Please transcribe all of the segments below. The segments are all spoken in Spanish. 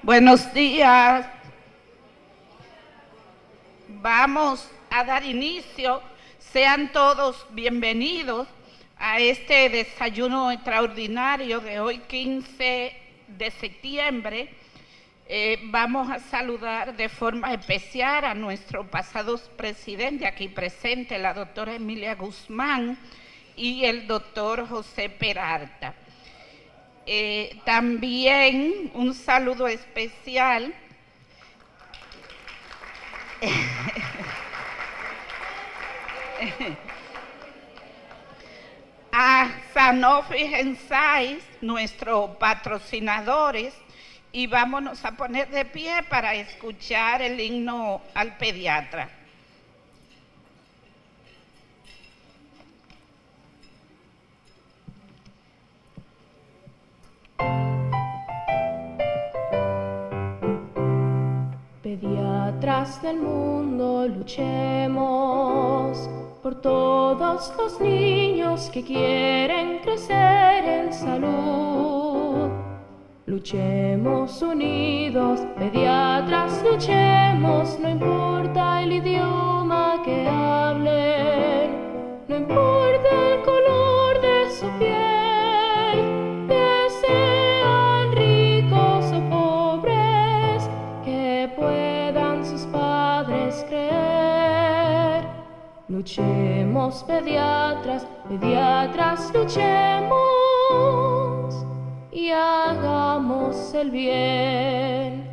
Buenos días. Vamos a dar inicio. Sean todos bienvenidos a este desayuno extraordinario de hoy, 15 de septiembre. Vamos a saludar de forma especial a nuestro pasado presidente aquí presente, la doctora Emilia Guzmán y el doctor José Peralta. También un saludo especial a Sanofi Genzyme, nuestros patrocinadores, y vámonos a poner de pie para escuchar el himno al pediatra. Pediatras del mundo, luchemos por todos los niños que quieren crecer en salud. Luchemos unidos, pediatras, luchemos, no importa el idioma que hablen, no importa el color de su piel, que sean ricos o pobres, que puedan sus padres creer. Luchemos, pediatras, pediatras, luchemos y hagamos el bien.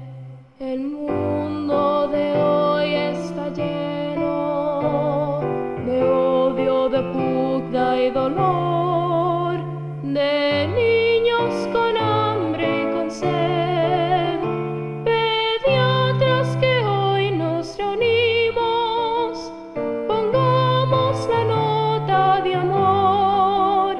El mundo de hoy está lleno de odio, de pugna y dolor, de niños con hambre y con sed. Pediatras que hoy nos reunimos, pongamos la nota de amor.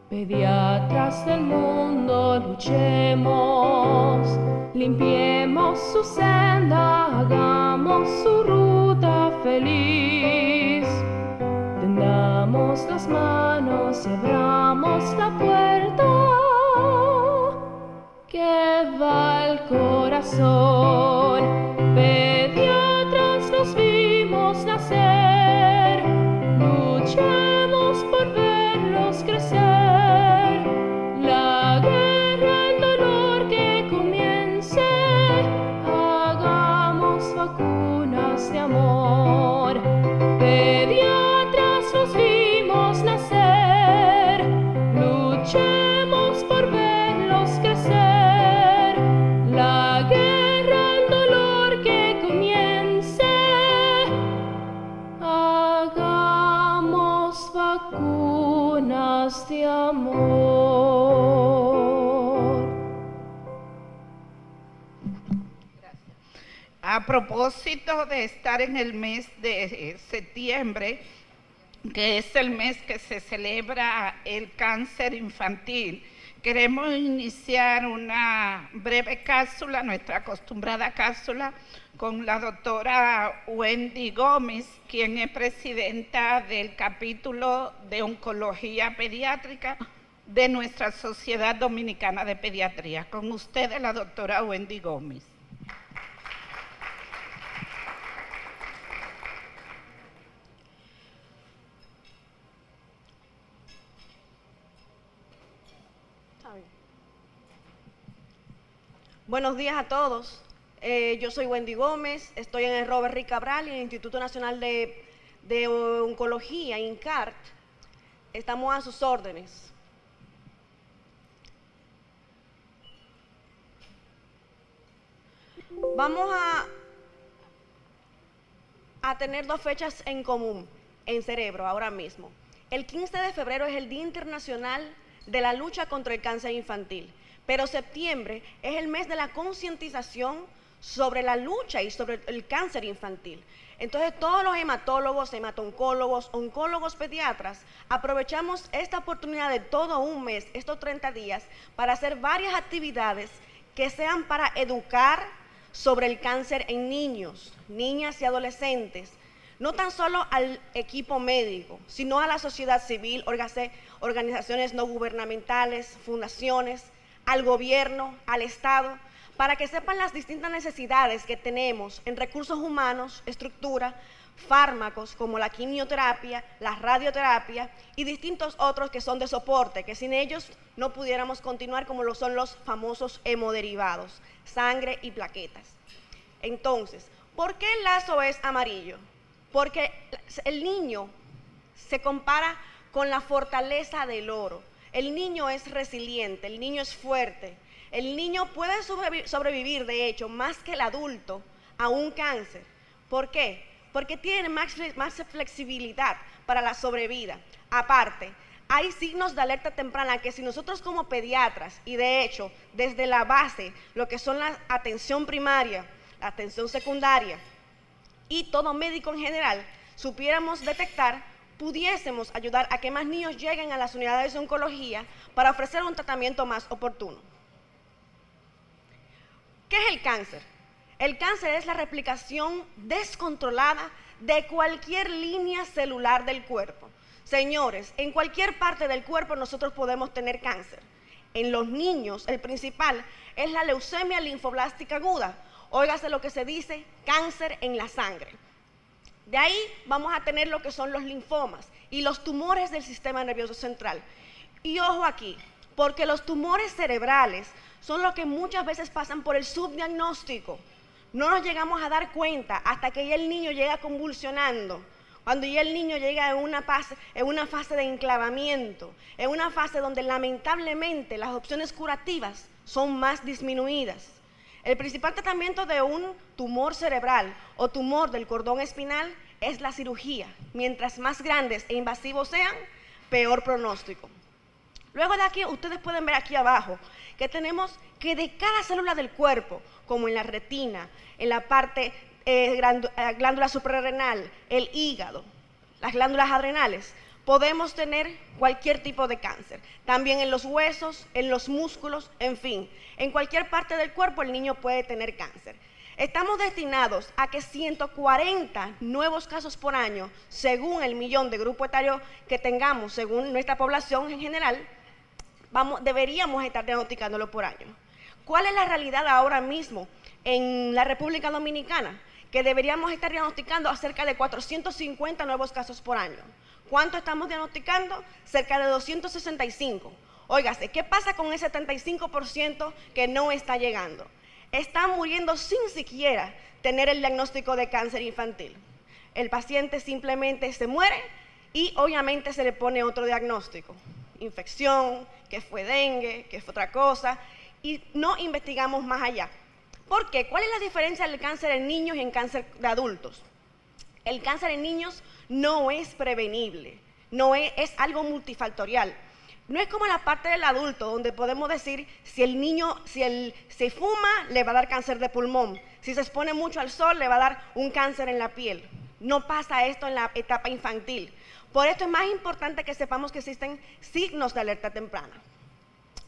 Pediatras del mundo, luchemos, limpiemos su senda, hagamos su ruta feliz. Tendamos las manos y abramos la puerta que va al corazón. Pediatras los vimos nacer, luchemos por verlos crecer. La guerra, el dolor que comience, hagamos vacunas de amor. Pediatras los vimos nacer, luchemos por verlos crecer. La guerra, el dolor que comience, hagamos vacunas de amor. A propósito de estar en el mes de septiembre, que es el mes que se celebra el cáncer infantil, queremos iniciar una breve cápsula, nuestra acostumbrada cápsula, con la doctora Wendy Gómez, quien es presidenta del capítulo de oncología pediátrica de nuestra Sociedad Dominicana de Pediatría. Con ustedes, la doctora Wendy Gómez. Buenos días a todos. Yo soy Wendy Gómez, estoy en el Robert Rick Cabral y en el Instituto Nacional de Oncología, INCART. Estamos a sus órdenes. Vamos a tener dos fechas en común en cerebro ahora mismo. El 15 de febrero es el Día Internacional de la Lucha contra el Cáncer Infantil. Pero septiembre es el mes de la concientización sobre la lucha y sobre el cáncer infantil. Entonces todos los hematólogos, hematoncólogos, oncólogos pediatras, aprovechamos esta oportunidad de todo un mes, estos 30 días, para hacer varias actividades que sean para educar sobre el cáncer en niños, niñas y adolescentes. No tan solo al equipo médico, sino a la sociedad civil, organizaciones no gubernamentales, fundaciones, al gobierno, al Estado, para que sepan las distintas necesidades que tenemos en recursos humanos, estructura, fármacos como la quimioterapia, la radioterapia y distintos otros que son de soporte, que sin ellos no pudiéramos continuar, como lo son los famosos hemoderivados, sangre y plaquetas. Entonces, ¿por qué el lazo es amarillo? Porque el niño se compara con la fortaleza del oro. El niño es resiliente, el niño es fuerte, el niño puede sobrevivir, de hecho, más que el adulto, a un cáncer. ¿Por qué? Porque tiene más flexibilidad para la sobrevida. Aparte, hay signos de alerta temprana que si nosotros como pediatras, y de hecho, desde la base, lo que son la atención primaria, la atención secundaria y todo médico en general, supiéramos detectar, pudiésemos ayudar a que más niños lleguen a las unidades de oncología para ofrecer un tratamiento más oportuno. ¿Qué es el cáncer? El cáncer es la replicación descontrolada de cualquier línea celular del cuerpo. Señores, en cualquier parte del cuerpo nosotros podemos tener cáncer. En los niños, el principal es la leucemia linfoblástica aguda. Óigase lo que se dice, cáncer en la sangre. De ahí vamos a tener lo que son los linfomas y los tumores del sistema nervioso central. Y ojo aquí, porque los tumores cerebrales son los que muchas veces pasan por el subdiagnóstico. No nos llegamos a dar cuenta hasta que ya el niño llega convulsionando, cuando ya el niño llega en una fase de enclavamiento, en una fase donde lamentablemente las opciones curativas son más disminuidas. El principal tratamiento de un tumor cerebral o tumor del cordón espinal es la cirugía. Mientras más grandes e invasivos sean, peor pronóstico. Luego de aquí, ustedes pueden ver aquí abajo que tenemos que de cada célula del cuerpo, como en la retina, en la parte glándula suprarrenal, el hígado, las glándulas adrenales, podemos tener cualquier tipo de cáncer. También en los huesos, en los músculos, en fin, en cualquier parte del cuerpo el niño puede tener cáncer. Estamos destinados a que 140 nuevos casos por año, según el millón de grupo etario que tengamos, según nuestra población en general, deberíamos estar diagnosticándolo por año. ¿Cuál es la realidad ahora mismo en la República Dominicana? Que deberíamos estar diagnosticando a cerca de 450 nuevos casos por año. ¿Cuánto estamos diagnosticando? Cerca de 265. Óigase, ¿qué pasa con ese 75% que no está llegando? Están muriendo sin siquiera tener el diagnóstico de cáncer infantil. El paciente simplemente se muere y obviamente se le pone otro diagnóstico. Infección, que fue dengue, que fue otra cosa, y no investigamos más allá. ¿Por qué? ¿Cuál es la diferencia del cáncer en niños y en cáncer de adultos? El cáncer en niños no es prevenible, es algo multifactorial. No es como la parte del adulto, donde podemos decir si el niño, si fuma, le va a dar cáncer de pulmón. Si se expone mucho al sol, le va a dar un cáncer en la piel. No pasa esto en la etapa infantil. Por esto es más importante que sepamos que existen signos de alerta temprana.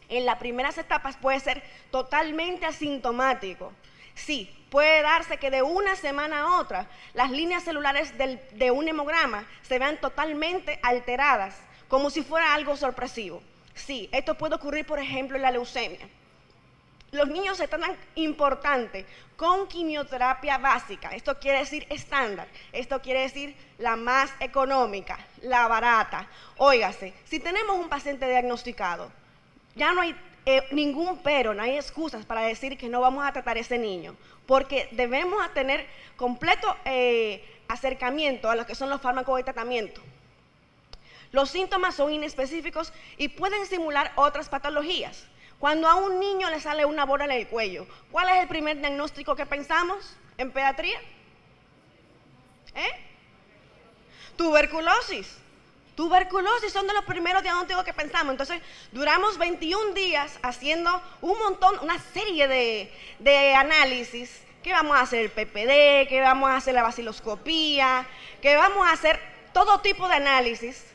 En las primeras etapas puede ser totalmente asintomático. Sí, puede darse que de una semana a otra las líneas celulares de un hemograma se vean totalmente alteradas, como si fuera algo sorpresivo. Sí, esto puede ocurrir, por ejemplo, en la leucemia. Los niños se tratan importante con quimioterapia básica, esto quiere decir estándar, esto quiere decir la más económica, la barata. Óigase, si tenemos un paciente diagnosticado, ya no hay ningún pero, no hay excusas para decir que no vamos a tratar a ese niño, porque debemos tener completo acercamiento a lo que son los fármacos de tratamiento. Los síntomas son inespecíficos y pueden simular otras patologías. Cuando a un niño le sale una bola en el cuello, ¿cuál es el primer diagnóstico que pensamos en pediatría? Tuberculosis. Tuberculosis son de los primeros diagnósticos que pensamos. Entonces, duramos 21 días haciendo una serie de análisis. ¿Qué vamos a hacer? El PPD, que vamos a hacer la baciloscopía, que vamos a hacer todo tipo de análisis.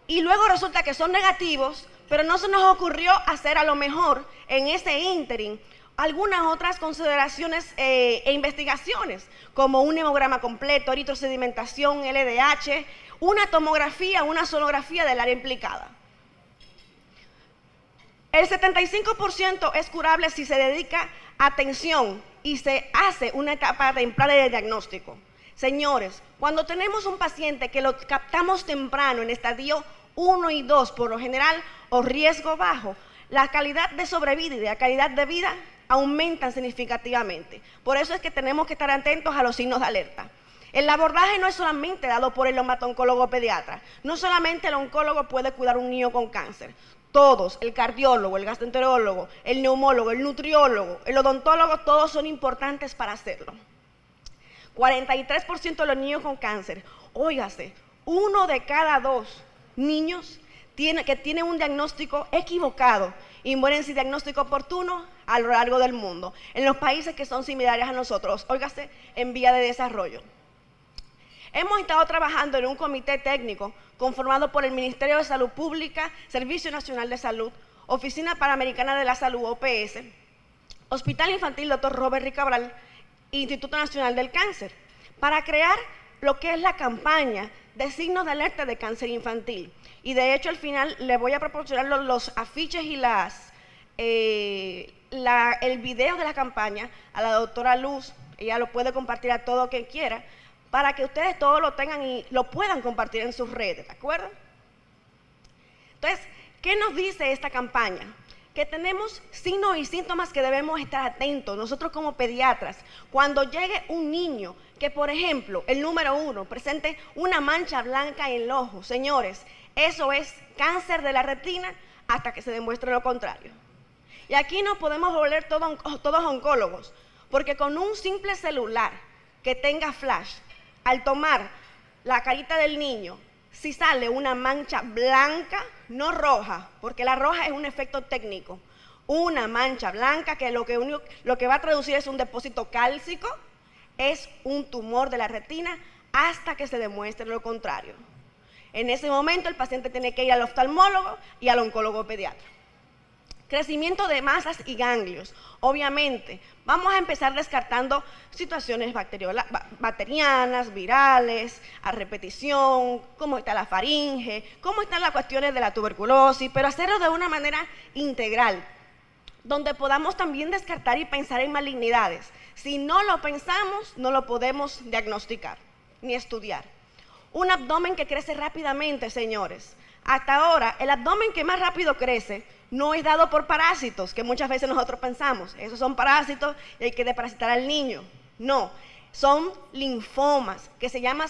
Y luego resulta que son negativos, pero no se nos ocurrió hacer a lo mejor en ese ínterin algunas otras consideraciones e investigaciones, como un hemograma completo, eritrosedimentación, LDH, una tomografía, una sonografía del área implicada. El 75% es curable si se dedica atención y se hace una etapa temprana de diagnóstico. Señores, cuando tenemos un paciente que lo captamos temprano en estadio 1 y 2, por lo general, o riesgo bajo, la calidad de sobrevida y la calidad de vida aumentan significativamente. Por eso es que tenemos que estar atentos a los signos de alerta. El abordaje no es solamente dado por el reumato-oncólogo pediatra. No solamente el oncólogo puede cuidar a un niño con cáncer. Todos, el cardiólogo, el gastroenterólogo, el neumólogo, el nutriólogo, el odontólogo, todos son importantes para hacerlo. 43% de los niños con cáncer, óigase, 1 de cada 2 niños que tienen un diagnóstico equivocado y mueren sin diagnóstico oportuno a lo largo del mundo, en los países que son similares a nosotros, óigase, en vía de desarrollo. Hemos estado trabajando en un comité técnico conformado por el Ministerio de Salud Pública, Servicio Nacional de Salud, Oficina Panamericana de la Salud, OPS, Hospital Infantil Dr. Robert Rick Cabral, Instituto Nacional del Cáncer, para crear lo que es la campaña de signos de alerta de cáncer infantil. Y de hecho, al final le voy a proporcionar los afiches y el video de la campaña a la doctora Luz. Ella lo puede compartir a todo quien quiera, para que ustedes todos lo tengan y lo puedan compartir en sus redes, ¿de acuerdo? Entonces, ¿qué nos dice esta campaña? Que tenemos signos y síntomas que debemos estar atentos, nosotros como pediatras. Cuando llegue un niño que, por ejemplo, el número 1, presente una mancha blanca en el ojo, señores, eso es cáncer de la retina hasta que se demuestre lo contrario. Y aquí nos podemos volver todos oncólogos, porque con un simple celular que tenga flash, al tomar la carita del niño, si sale una mancha blanca, no roja, porque la roja es un efecto técnico, una mancha blanca que lo que va a traducir es un depósito cálcico, es un tumor de la retina hasta que se demuestre lo contrario. En ese momento el paciente tiene que ir al oftalmólogo y al oncólogo pediatra. Crecimiento de masas y ganglios. Obviamente, vamos a empezar descartando situaciones bacterianas, virales, a repetición, cómo está la faringe, cómo están las cuestiones de la tuberculosis, pero hacerlo de una manera integral, donde podamos también descartar y pensar en malignidades. Si no lo pensamos, no lo podemos diagnosticar ni estudiar. Un abdomen que crece rápidamente, señores. Hasta ahora, el abdomen que más rápido crece no es dado por parásitos, que muchas veces nosotros pensamos, esos son parásitos y hay que desparasitar al niño. No, son linfomas, que se llaman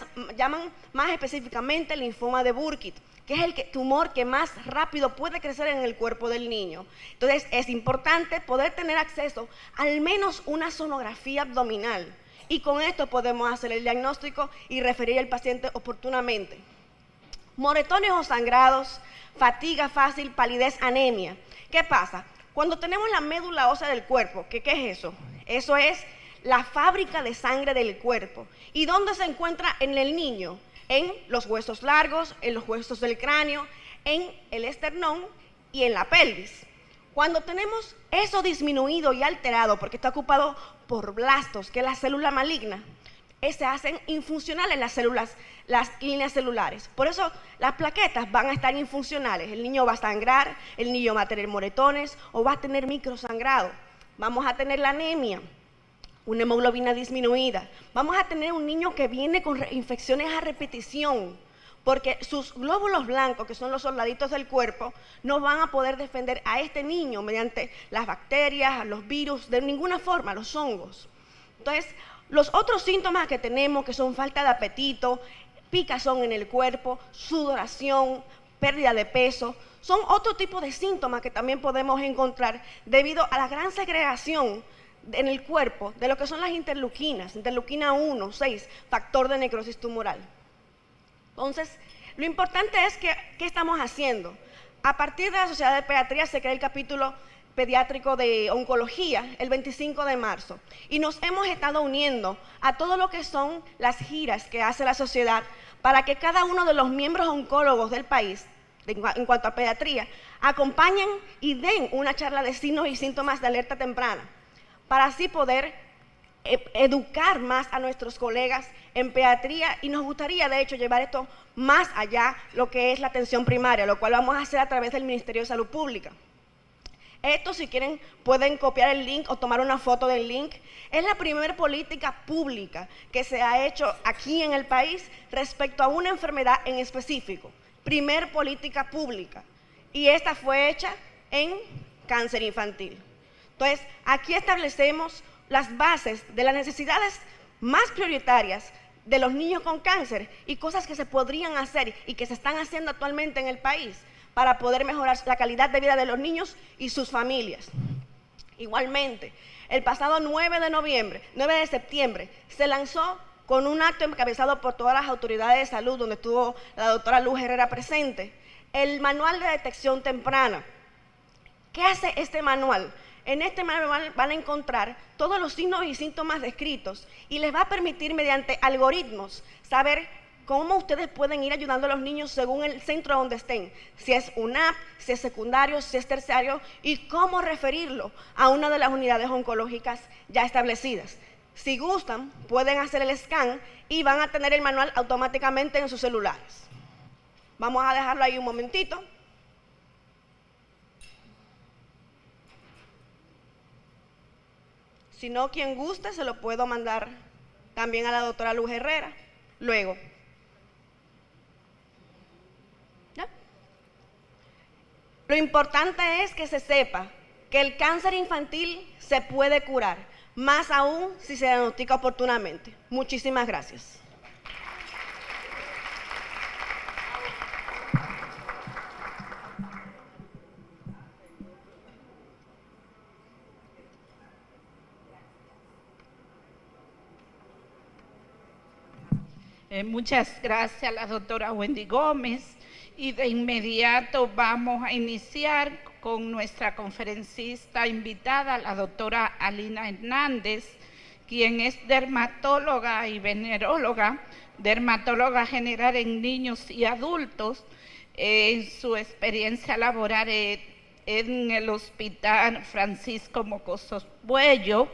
más específicamente linfoma de Burkitt, que es el tumor que más rápido puede crecer en el cuerpo del niño. Entonces, es importante poder tener acceso a al menos una sonografía abdominal, y con esto podemos hacer el diagnóstico y referir al paciente oportunamente. Moretones o sangrados, fatiga fácil, palidez, anemia. ¿Qué pasa? Cuando tenemos la médula ósea del cuerpo, ¿qué es eso? Eso es la fábrica de sangre del cuerpo. ¿Y dónde se encuentra en el niño? En los huesos largos, en los huesos del cráneo, en el esternón y en la pelvis. Cuando tenemos eso disminuido y alterado, porque está ocupado por blastos, que es la célula maligna, se hacen infuncionales las líneas celulares. Por eso las plaquetas van a estar infuncionales. El niño va a sangrar, el niño va a tener moretones o va a tener microsangrado. Vamos a tener la anemia, una hemoglobina disminuida. Vamos a tener un niño que viene con infecciones a repetición, porque sus glóbulos blancos, que son los soldaditos del cuerpo, no van a poder defender a este niño mediante las bacterias, los virus, de ninguna forma, los hongos. Entonces, los otros síntomas que tenemos, que son falta de apetito, picazón en el cuerpo, sudoración, pérdida de peso, son otro tipo de síntomas que también podemos encontrar debido a la gran segregación en el cuerpo de lo que son las interleuquinas, interleuquina 1, 6, factor de necrosis tumoral. Entonces, lo importante es que, ¿qué estamos haciendo? A partir de la Sociedad de Pediatría se crea el capítulo pediátrico de oncología el 25 de marzo y nos hemos estado uniendo a todo lo que son las giras que hace la sociedad para que cada uno de los miembros oncólogos del país, en cuanto a pediatría, acompañen y den una charla de signos y síntomas de alerta temprana, para así poder educar más a nuestros colegas en pediatría, y nos gustaría de hecho llevar esto más allá, lo que es la atención primaria, lo cual vamos a hacer a través del Ministerio de Salud Pública. Esto, si quieren, pueden copiar el link o tomar una foto del link. Es la primera política pública que se ha hecho aquí en el país respecto a una enfermedad en específico. Primer política pública. Y esta fue hecha en cáncer infantil. Entonces, aquí establecemos las bases de las necesidades más prioritarias de los niños con cáncer y cosas que se podrían hacer y que se están haciendo actualmente en el país para poder mejorar la calidad de vida de los niños y sus familias. Igualmente, el pasado 9 de septiembre, se lanzó con un acto encabezado por todas las autoridades de salud, donde estuvo la doctora Luz Herrera presente, el manual de detección temprana. ¿Qué hace este manual? En este manual van a encontrar todos los signos y síntomas descritos y les va a permitir, mediante algoritmos, saber cómo ustedes pueden ir ayudando a los niños según el centro donde estén, si es UNAP, si es secundario, si es terciario, y cómo referirlo a una de las unidades oncológicas ya establecidas. Si gustan, pueden hacer el scan y van a tener el manual automáticamente en sus celulares. Vamos a dejarlo ahí un momentito. Si no, quien guste, se lo puedo mandar también a la doctora Luz Herrera luego. ¿Ya? Lo importante es que se sepa que el cáncer infantil se puede curar, más aún si se diagnostica oportunamente. Muchísimas gracias. Muchas gracias a la doctora Wendy Gómez, y de inmediato vamos a iniciar con nuestra conferencista invitada, la doctora Alina Hernández, quien es dermatóloga y veneróloga, dermatóloga general en niños y adultos. En su experiencia laboral en el Hospital Francisco Mocosos Buello,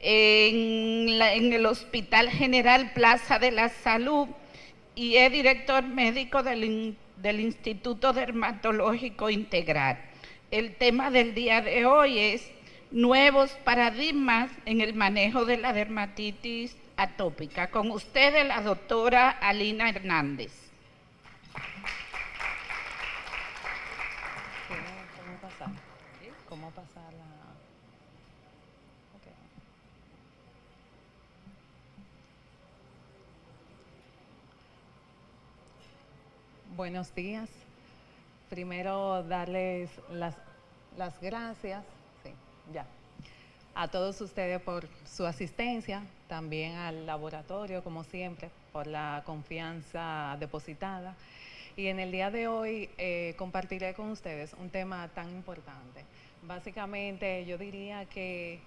en el Hospital General Plaza de la Salud, y es director médico del Instituto Dermatológico Integral. El tema del día de hoy es nuevos paradigmas en el manejo de la dermatitis atópica. Con ustedes, la doctora Alina Hernández. ¿Cómo pasar la...? Okay. Buenos días. Primero darles las gracias, a todos ustedes por su asistencia, también al laboratorio, como siempre, por la confianza depositada. Y en el día de hoy compartiré con ustedes un tema tan importante. Básicamente, yo diría que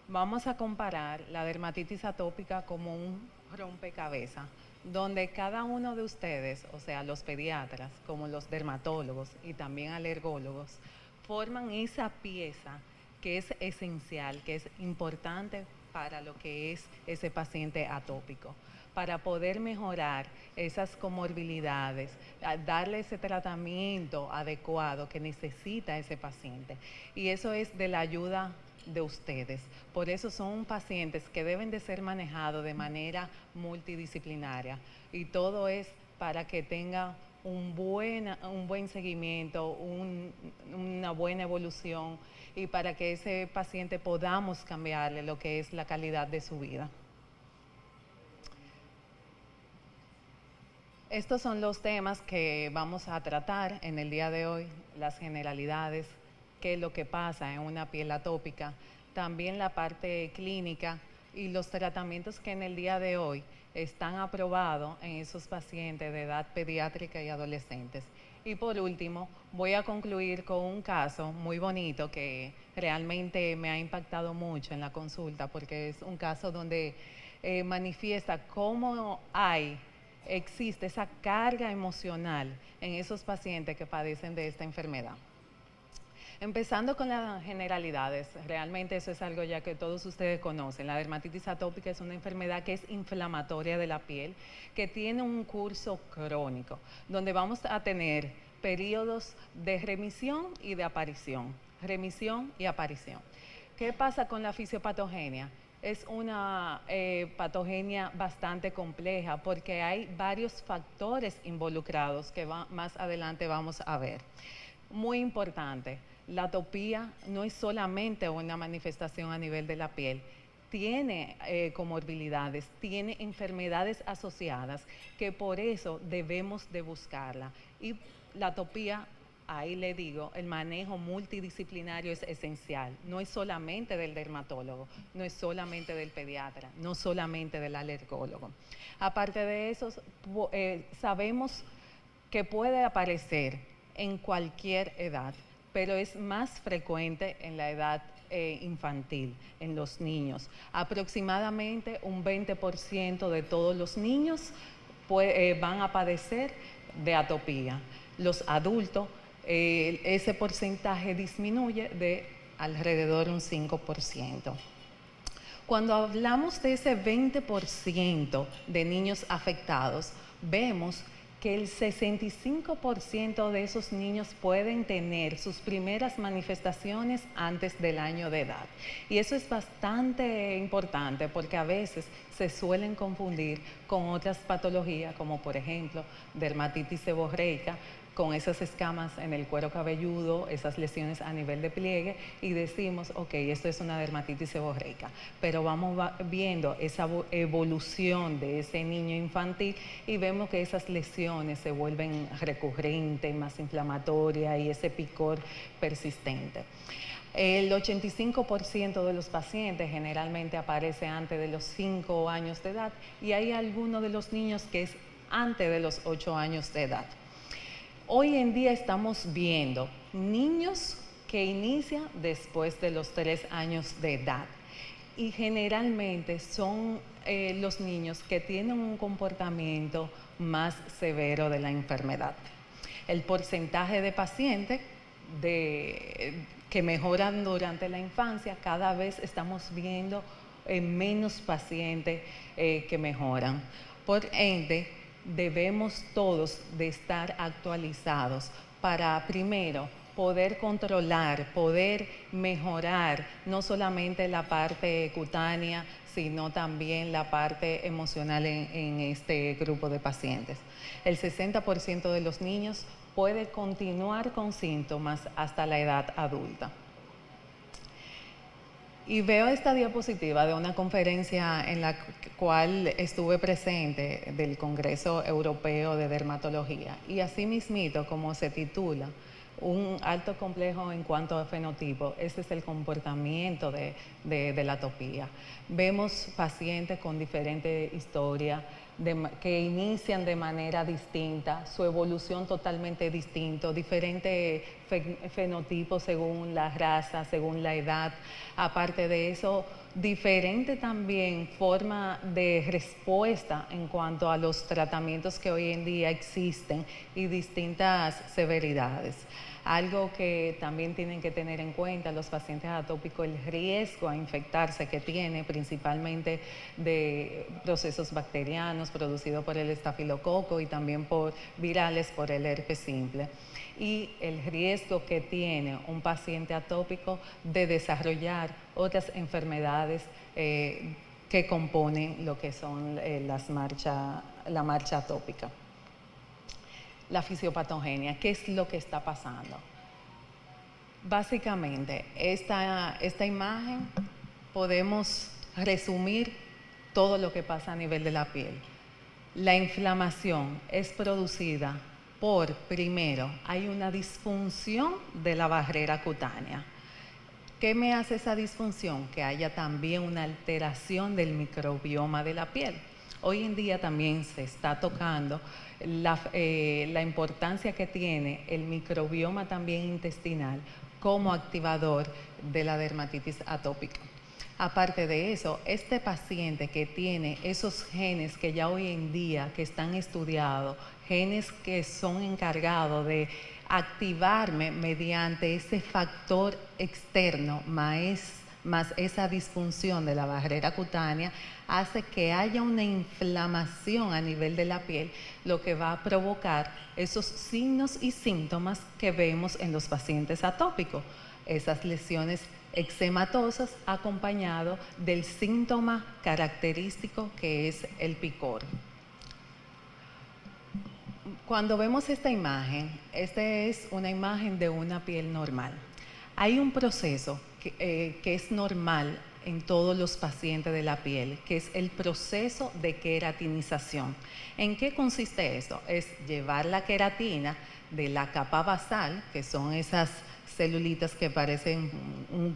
vamos a comparar la dermatitis atópica como un rompecabezas, donde cada uno de ustedes, o sea, los pediatras, como los dermatólogos y también alergólogos, forman esa pieza que es esencial, que es importante para lo que es ese paciente atópico, para poder mejorar esas comorbilidades, darle ese tratamiento adecuado que necesita ese paciente. Y eso es de la ayuda de ustedes. Por eso son pacientes que deben de ser manejados de manera multidisciplinaria, y todo es para que tenga un buen seguimiento, una buena evolución, y para que ese paciente podamos cambiarle lo que es la calidad de su vida. Estos son los temas que vamos a tratar en el día de hoy, las generalidades, qué es lo que pasa en una piel atópica, también la parte clínica y los tratamientos que en el día de hoy están aprobados en esos pacientes de edad pediátrica y adolescentes. Y por último, voy a concluir con un caso muy bonito que realmente me ha impactado mucho en la consulta, porque es un caso donde manifiesta cómo existe esa carga emocional en esos pacientes que padecen de esta enfermedad. Empezando con las generalidades, realmente eso es algo ya que todos ustedes conocen. La dermatitis atópica es una enfermedad que es inflamatoria de la piel, que tiene un curso crónico, donde vamos a tener periodos de remisión y de aparición. remisión y aparición. ¿Qué pasa con la fisiopatogenia? Es una patogenia bastante compleja porque hay varios factores involucrados que más adelante vamos a ver. Muy importante, la atopía no es solamente una manifestación a nivel de la piel, tiene comorbilidades, tiene enfermedades asociadas que por eso debemos de buscarla. Y la atopía, ahí le digo, el manejo multidisciplinario es esencial. No es solamente del dermatólogo, no es solamente del pediatra, no solamente del alergólogo. Aparte de eso, sabemos que puede aparecer en cualquier edad, pero es más frecuente en la edad infantil, en los niños. Aproximadamente un 20% de todos los niños van a padecer de atopía. Los adultos, ese porcentaje disminuye de alrededor un 5%. Cuando hablamos de ese 20% de niños afectados, vemos que el 65% de esos niños pueden tener sus primeras manifestaciones antes del año de edad. Y eso es bastante importante porque a veces se suelen confundir con otras patologías, como por ejemplo dermatitis seborreica, con esas escamas en el cuero cabelludo, esas lesiones a nivel de pliegue, y decimos, ok, esto es una dermatitis seborreica, pero vamos viendo esa evolución de ese niño infantil y vemos que esas lesiones se vuelven recurrentes, más inflamatorias y ese picor persistente. El 85% de los pacientes generalmente aparece antes de los 5 años de edad y hay algunos de los niños que es antes de los 8 años de edad. Hoy en día estamos viendo niños que inician después de los 3 años de edad y generalmente son los niños que tienen un comportamiento más severo de la enfermedad. El porcentaje de pacientes que mejoran durante la infancia, cada vez estamos viendo menos pacientes que mejoran. Por ende, debemos todos de estar actualizados para primero poder controlar, poder mejorar no solamente la parte cutánea, sino también la parte emocional en este grupo de pacientes. El 60% de los niños puede continuar con síntomas hasta la edad adulta. Y veo esta diapositiva de una conferencia en la cual estuve presente del Congreso Europeo de Dermatología. Y así mismito, como se titula, un alto complejo en cuanto a fenotipo, ese es el comportamiento de la atopía. Vemos pacientes con diferentes historias, que inician de manera distinta, su evolución totalmente distinta, diferentes fenotipos según la raza, según la edad. Aparte de eso, diferente también forma de respuesta en cuanto a los tratamientos que hoy en día existen y distintas severidades. Algo que también tienen que tener en cuenta los pacientes atópicos, el riesgo a infectarse que tiene principalmente de procesos bacterianos producidos por el estafilococo y también por virales por el herpes simple. Y el riesgo que tiene un paciente atópico de desarrollar otras enfermedades que componen lo que son la marcha atópica. La fisiopatogenia, ¿qué es lo que está pasando? Básicamente, esta imagen podemos resumir todo lo que pasa a nivel de la piel. La inflamación es producida por, primero, hay una disfunción de la barrera cutánea. ¿Qué me hace esa disfunción? Que haya también una alteración del microbioma de la piel. Hoy en día también se está tocando la importancia que tiene el microbioma también intestinal como activador de la dermatitis atópica. Aparte de eso, este paciente que tiene esos genes que ya hoy en día que están estudiados, genes que son encargados de activarme mediante ese factor externo más esa disfunción de la barrera cutánea, hace que haya una inflamación a nivel de la piel, lo que va a provocar esos signos y síntomas que vemos en los pacientes atópicos. esas lesiones eczematosas acompañado del síntoma característico que es el picor. Cuando vemos esta imagen, esta es una imagen de una piel normal. Hay un proceso que es normal en todos los pacientes de la piel, que es el proceso de queratinización. ¿En qué consiste esto? Es llevar la queratina de la capa basal, que son esas celulitas que parecen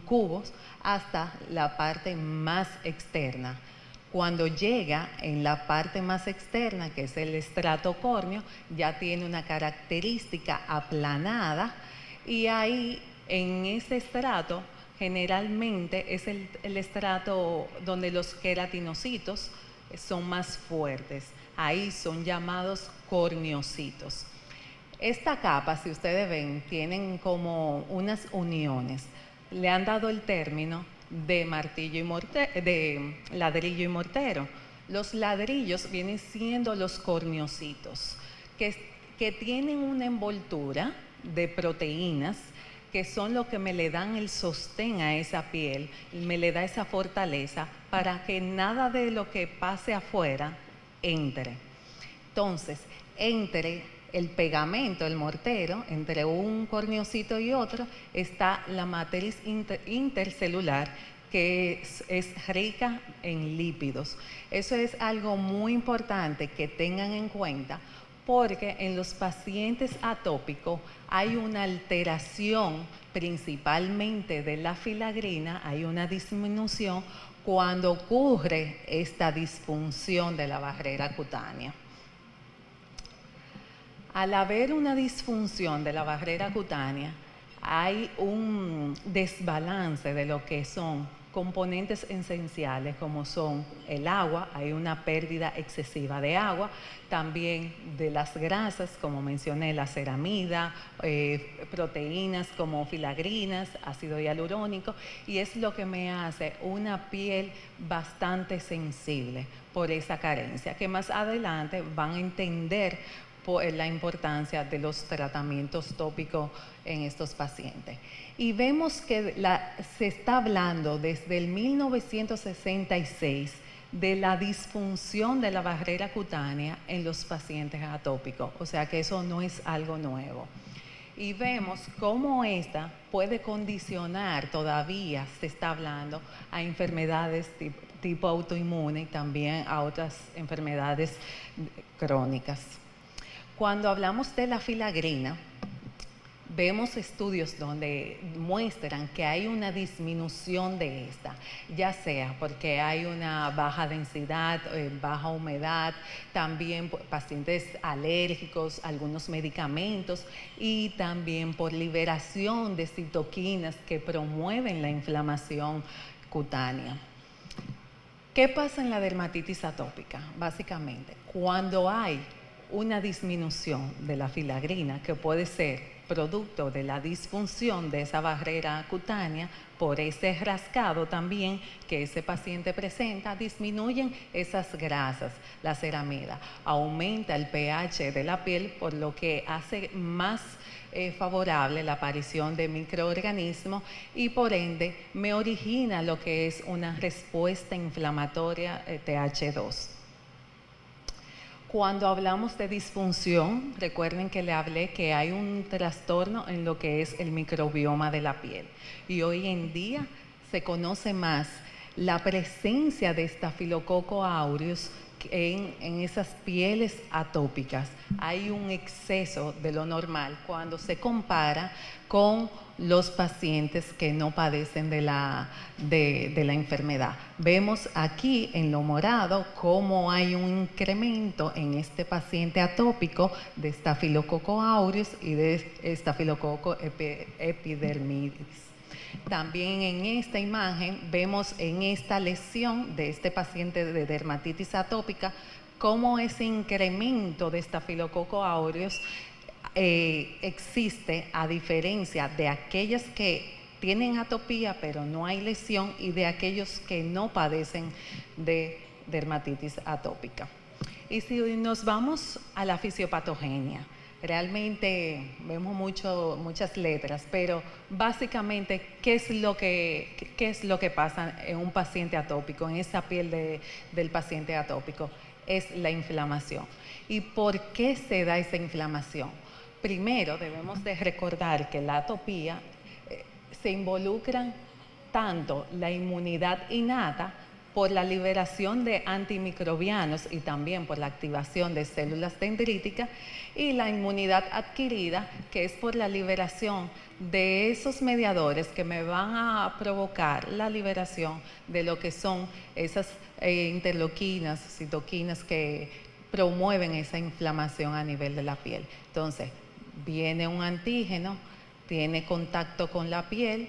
cubos, hasta la parte más externa. Cuando llega en la parte más externa, que es el estrato córneo, ya tiene una característica aplanada y ahí en ese estrato generalmente es el estrato donde los queratinocitos son más fuertes. Ahí son llamados corneocitos. Esta capa, si ustedes ven, tienen como unas uniones. Le han dado el término de de ladrillo y mortero. Los ladrillos vienen siendo los corneocitos, que tienen una envoltura de proteínas que son lo que me le dan el sostén a esa piel, me le da esa fortaleza para que nada de lo que pase afuera entre. Entonces, entre el pegamento, el mortero, entre un corneocito y otro, está la matriz intercelular, que es rica en lípidos. Eso es algo muy importante que tengan en cuenta, porque en los pacientes atópicos hay una alteración principalmente de la filagrina, hay una disminución cuando ocurre esta disfunción de la barrera cutánea. Al haber una disfunción de la barrera cutánea, hay un desbalance de lo que son componentes esenciales como son el agua, hay una pérdida excesiva de agua, también de las grasas, como mencioné, la ceramida, proteínas como filagrinas, ácido hialurónico, y es lo que me hace una piel bastante sensible por esa carencia, que más adelante van a entender por la importancia de los tratamientos tópicos en estos pacientes. Y vemos que se está hablando desde el 1966 de la disfunción de la barrera cutánea en los pacientes atópicos, o sea que eso no es algo nuevo. Y vemos cómo esta puede condicionar, todavía se está hablando, a enfermedades tipo autoinmune y también a otras enfermedades crónicas. Cuando hablamos de la filagrina, vemos estudios donde muestran que hay una disminución de esta, ya sea porque hay una baja densidad, baja humedad, también pacientes alérgicos, algunos medicamentos y también por liberación de citoquinas que promueven la inflamación cutánea. ¿Qué pasa en la dermatitis atópica? Básicamente, cuando hay una disminución de la filagrina, que puede ser producto de la disfunción de esa barrera cutánea, por ese rascado también que ese paciente presenta, disminuyen esas grasas, la ceramida, aumenta el pH de la piel, por lo que hace más favorable la aparición de microorganismos y por ende me origina lo que es una respuesta inflamatoria TH2. Cuando hablamos de disfunción, recuerden que le hablé que hay un trastorno en lo que es el microbioma de la piel. Y hoy en día se conoce más la presencia de Staphylococcus aureus en esas pieles atópicas. Hay un exceso de lo normal cuando se compara con los pacientes que no padecen de la enfermedad. Vemos aquí en lo morado cómo hay un incremento en este paciente atópico de Staphylococcus aureus y de Staphylococcus epidermidis. También en esta imagen vemos en esta lesión de este paciente de dermatitis atópica cómo ese incremento de Staphylococcus aureus existe, a diferencia de aquellas que tienen atopía pero no hay lesión y de aquellos que no padecen de dermatitis atópica. Y si nos vamos a la fisiopatogenia, Realmente vemos muchas letras, pero básicamente, ¿qué es lo que pasa en un paciente atópico, en esa piel del paciente atópico? Es la inflamación. ¿Y por qué se da esa inflamación? Primero, debemos de recordar que la atopía se involucran tanto la inmunidad innata por la liberación de antimicrobianos y también por la activación de células dendríticas, y la inmunidad adquirida, que es por la liberación de esos mediadores que me van a provocar la liberación de lo que son esas interleuquinas, citoquinas que promueven esa inflamación a nivel de la piel. Entonces, viene un antígeno, tiene contacto con la piel,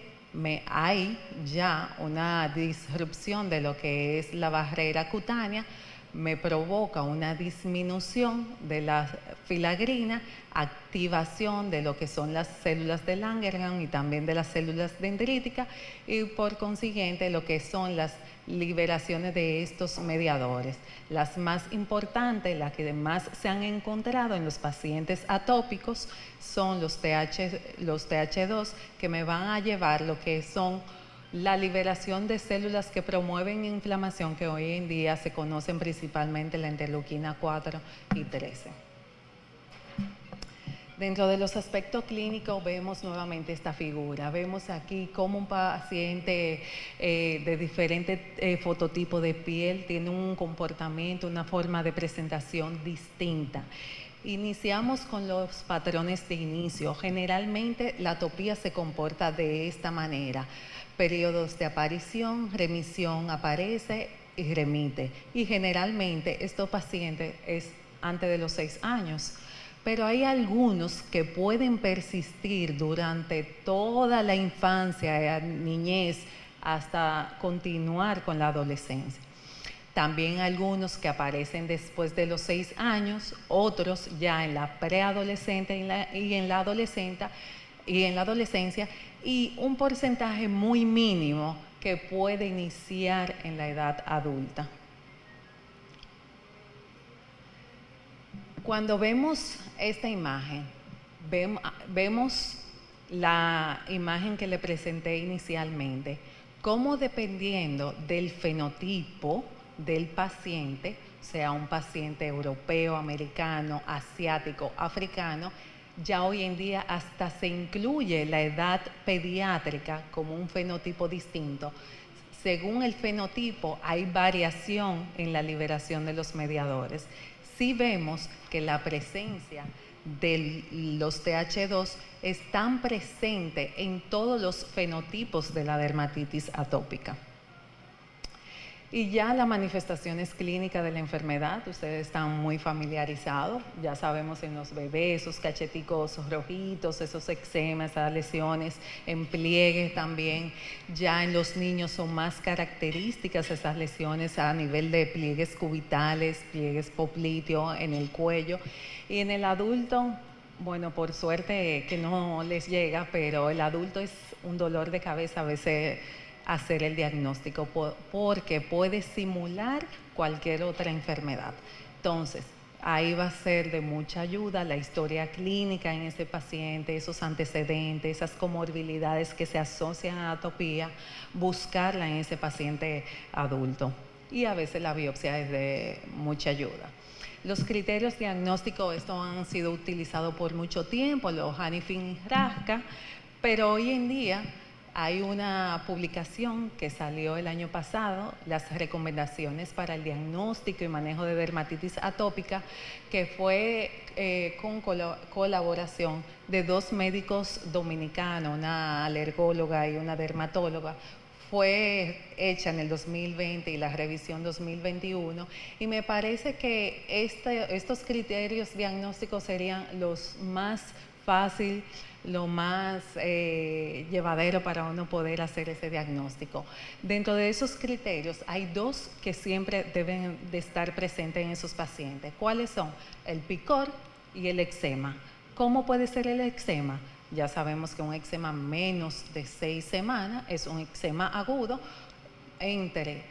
hay ya una disrupción de lo que es la barrera cutánea, me provoca una disminución de la filagrina, activación de lo que son las células de Langerhans y también de las células dendríticas, y por consiguiente lo que son las liberaciones de estos mediadores. Las más importantes, las que más se han encontrado en los pacientes atópicos, son los TH2, que me van a llevar lo que son la liberación de células que promueven inflamación, que hoy en día se conocen principalmente la interleuquina 4 y 13. Dentro de los aspectos clínicos vemos nuevamente esta figura. Vemos aquí cómo un paciente de diferente fototipo de piel tiene un comportamiento, una forma de presentación distinta. Iniciamos con los patrones de inicio. Generalmente la atopía se comporta de esta manera. Periodos de aparición, remisión, aparece y remite. Y generalmente estos pacientes es antes de los 6 años. Pero hay algunos que pueden persistir durante toda la infancia, niñez, hasta continuar con la adolescencia. También algunos que aparecen después de los 6 años, otros ya en la preadolescente y en la adolescencia, y un porcentaje muy mínimo que puede iniciar en la edad adulta. Cuando vemos esta imagen, vemos la imagen que le presenté inicialmente, cómo dependiendo del fenotipo del paciente, sea un paciente europeo, americano, asiático, africano, ya hoy en día hasta se incluye la edad pediátrica como un fenotipo distinto. Según el fenotipo hay variación en la liberación de los mediadores. Sí vemos que la presencia de los TH2 es tan presente en todos los fenotipos de la dermatitis atópica. Y ya las manifestaciones clínicas de la enfermedad, ustedes están muy familiarizados, ya sabemos en los bebés, esos cacheticos rojitos, esos eczemas, esas lesiones en pliegue también. Ya en los niños son más características esas lesiones a nivel de pliegues cubitales, pliegues popliteo en el cuello. Y en el adulto, bueno, por suerte que no les llega, pero el adulto es un dolor de cabeza a veces hacer el diagnóstico porque puede simular cualquier otra enfermedad. Entonces, ahí va a ser de mucha ayuda la historia clínica en ese paciente, esos antecedentes, esas comorbilidades que se asocian a la atopía, buscarla en ese paciente adulto. Y a veces la biopsia es de mucha ayuda. Los criterios diagnósticos, estos han sido utilizados por mucho tiempo, los Hanifin y Raska, pero hoy en día hay una publicación que salió el año pasado, las recomendaciones para el diagnóstico y manejo de dermatitis atópica, que fue con colaboración de 2 médicos dominicanos, una alergóloga y una dermatóloga. Fue hecha en el 2020 y la revisión 2021, y me parece que estos criterios diagnósticos serían los más fáciles, lo más llevadero para uno poder hacer ese diagnóstico. Dentro de esos criterios hay 2 que siempre deben de estar presentes en esos pacientes. ¿Cuáles son? El picor y el eczema. ¿Cómo puede ser el eczema? Ya sabemos que un eczema menos de 6 semanas es un eczema agudo, entre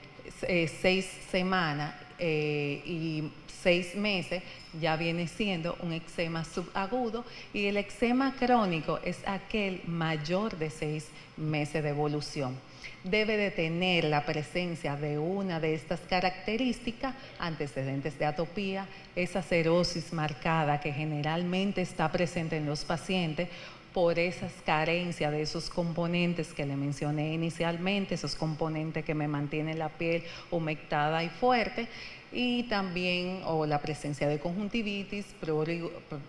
6 semanas y 6 meses ya viene siendo un eczema subagudo, y el eczema crónico es aquel mayor de 6 meses de evolución. Debe de tener la presencia de una de estas características, antecedentes de atopía, esa cerosis marcada que generalmente está presente en los pacientes por esas carencias de esos componentes que le mencioné inicialmente, esos componentes que me mantienen la piel humectada y fuerte, y también la presencia de conjuntivitis,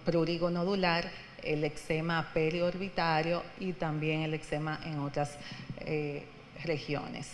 prurigo nodular, el eczema periorbitario y también el eczema en otras regiones.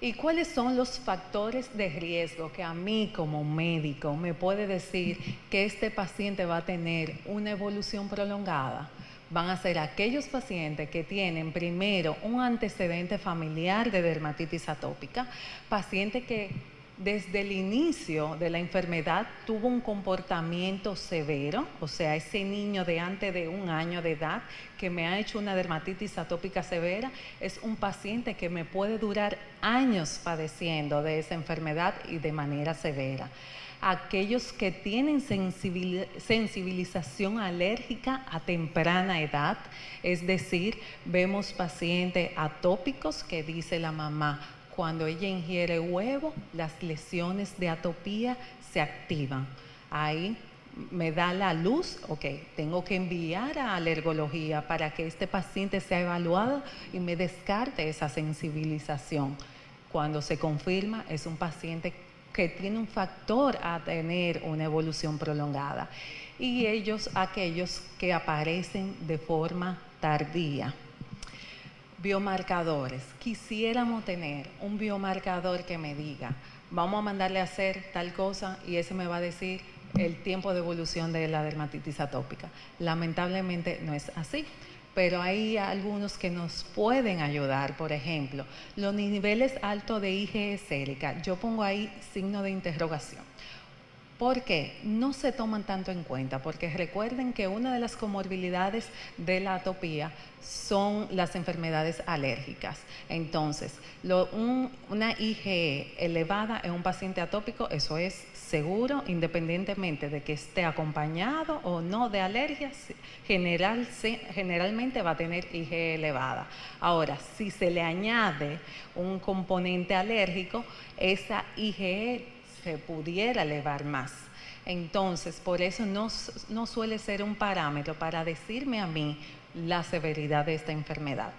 ¿Y cuáles son los factores de riesgo que a mí como médico me puede decir que este paciente va a tener una evolución prolongada? Van a ser aquellos pacientes que tienen primero un antecedente familiar de dermatitis atópica, paciente que desde el inicio de la enfermedad tuvo un comportamiento severo, o sea, ese niño de antes de 1 año de edad que me ha hecho una dermatitis atópica severa, es un paciente que me puede durar años padeciendo de esa enfermedad y de manera severa. Aquellos que tienen sensibilización alérgica a temprana edad, es decir, vemos pacientes atópicos que dice la mamá, cuando ella ingiere huevo, las lesiones de atopía se activan. Ahí me da la luz, ok, tengo que enviar a alergología para que este paciente sea evaluado y me descarte esa sensibilización. Cuando se confirma, es un paciente que tiene un factor a tener una evolución prolongada. Y aquellos que aparecen de forma tardía. Biomarcadores. Quisiéramos tener un biomarcador que me diga, vamos a mandarle a hacer tal cosa y ese me va a decir el tiempo de evolución de la dermatitis atópica. Lamentablemente no es así, pero hay algunos que nos pueden ayudar. Por ejemplo, los niveles altos de IgE sérica. Yo pongo ahí signo de interrogación. ¿Por qué? No se toman tanto en cuenta, porque recuerden que una de las comorbilidades de la atopía son las enfermedades alérgicas. Entonces, una IgE elevada en un paciente atópico, eso es seguro, independientemente de que esté acompañado o no de alergias, generalmente va a tener IgE elevada. Ahora, si se le añade un componente alérgico, esa IgE se pudiera elevar más. Entonces, por eso no suele ser un parámetro para decirme a mí la severidad de esta enfermedad.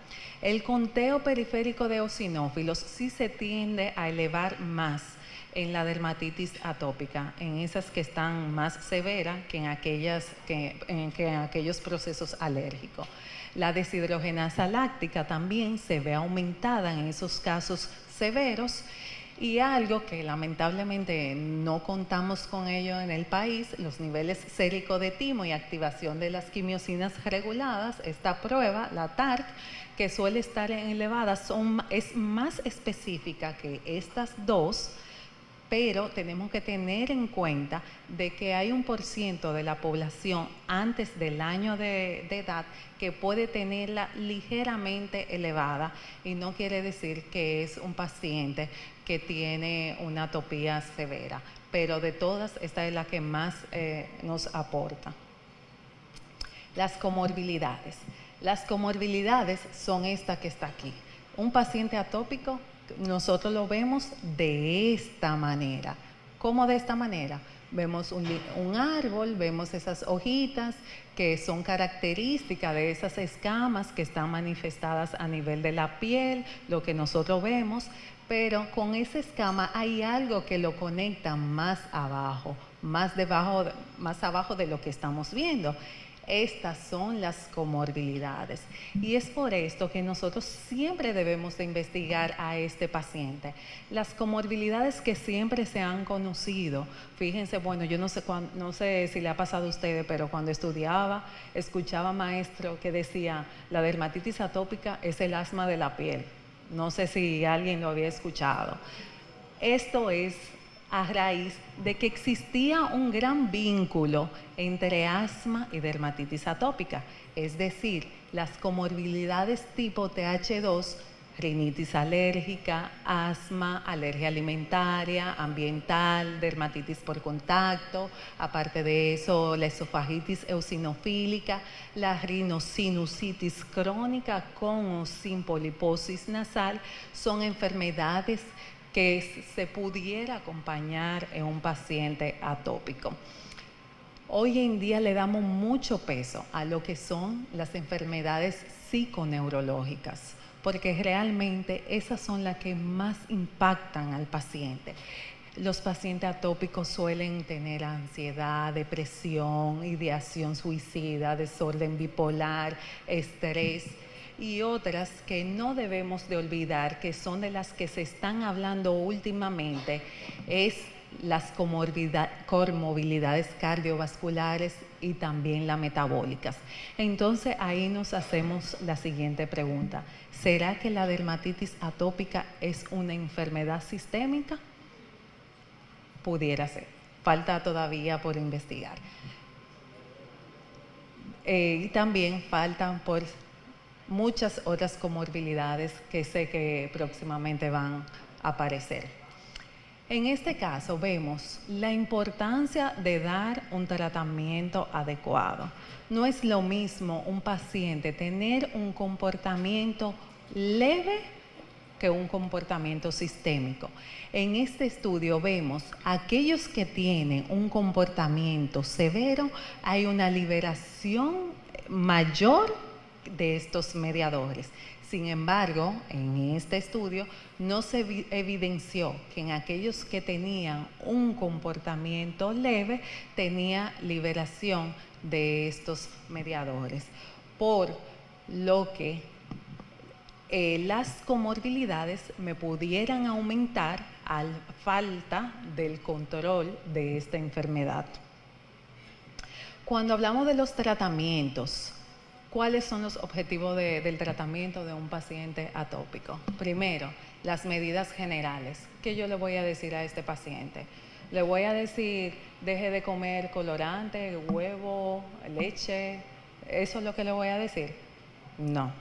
El conteo periférico de eosinófilos sí se tiende a elevar más en la dermatitis atópica, en esas que están más severas que en aquellos procesos alérgicos. La deshidrogenasa láctica también se ve aumentada en esos casos severos. Y algo que lamentablemente no contamos con ello en el país, los niveles séricos de timo y activación de las quimiosinas reguladas, esta prueba, la TARC, que suele estar elevada, es más específica que estas dos, pero tenemos que tener en cuenta de que hay un % de la población antes del año de edad que puede tenerla ligeramente elevada, y no quiere decir que es un paciente que tiene una atopía severa, pero de todas esta es la que más nos aporta. Las comorbilidades. Las comorbilidades son esta que está aquí. Un paciente atópico, nosotros lo vemos de esta manera. ¿Cómo de esta manera? Vemos un árbol, vemos esas hojitas que son características de esas escamas que están manifestadas a nivel de la piel, lo que nosotros vemos, pero con esa escama hay algo que lo conecta más abajo, más abajo de lo que estamos viendo. Estas son las comorbilidades, y es por esto que nosotros siempre debemos de investigar a este paciente. Las comorbilidades que siempre se han conocido, fíjense, bueno, yo no sé si le ha pasado a ustedes, pero cuando estudiaba, escuchaba maestro que decía, la dermatitis atópica es el asma de la piel. No sé si alguien lo había escuchado. Esto es a raíz de que existía un gran vínculo entre asma y dermatitis atópica. Es decir, las comorbilidades tipo TH2 rinitis alérgica, asma, alergia alimentaria, ambiental, dermatitis por contacto. Aparte de eso, la esofagitis eosinofílica, la rinosinusitis crónica con o sin poliposis nasal son enfermedades que se pudiera acompañar en un paciente atópico. Hoy en día le damos mucho peso a lo que son las enfermedades psiconeurológicas, porque realmente esas son las que más impactan al paciente. Los pacientes atópicos suelen tener ansiedad, depresión, ideación suicida, desorden bipolar, estrés y otras que no debemos de olvidar, que son de las que se están hablando últimamente, es las comorbilidades cardiovasculares y también las metabólicas. Entonces ahí nos hacemos la siguiente pregunta: ¿será que la dermatitis atópica es una enfermedad sistémica? Pudiera ser, falta todavía por investigar. Y también faltan por muchas otras comorbilidades que sé que próximamente van a aparecer. En este caso vemos la importancia de dar un tratamiento adecuado. No es lo mismo un paciente tener un comportamiento leve que un comportamiento sistémico. En este estudio vemos aquellos que tienen un comportamiento severo, hay una liberación mayor de estos mediadores. Sin embargo, en este estudio no se evidenció que en aquellos que tenían un comportamiento leve tenía liberación de estos mediadores, por lo que las comorbilidades me pudieran aumentar a falta del control de esta enfermedad. Cuando hablamos de los tratamientos, ¿cuáles son los objetivos del tratamiento de un paciente atópico? Primero, las medidas generales. ¿Qué yo le voy a decir a este paciente? Le voy a decir, deje de comer colorante, huevo, leche. ¿Eso es lo que le voy a decir? No.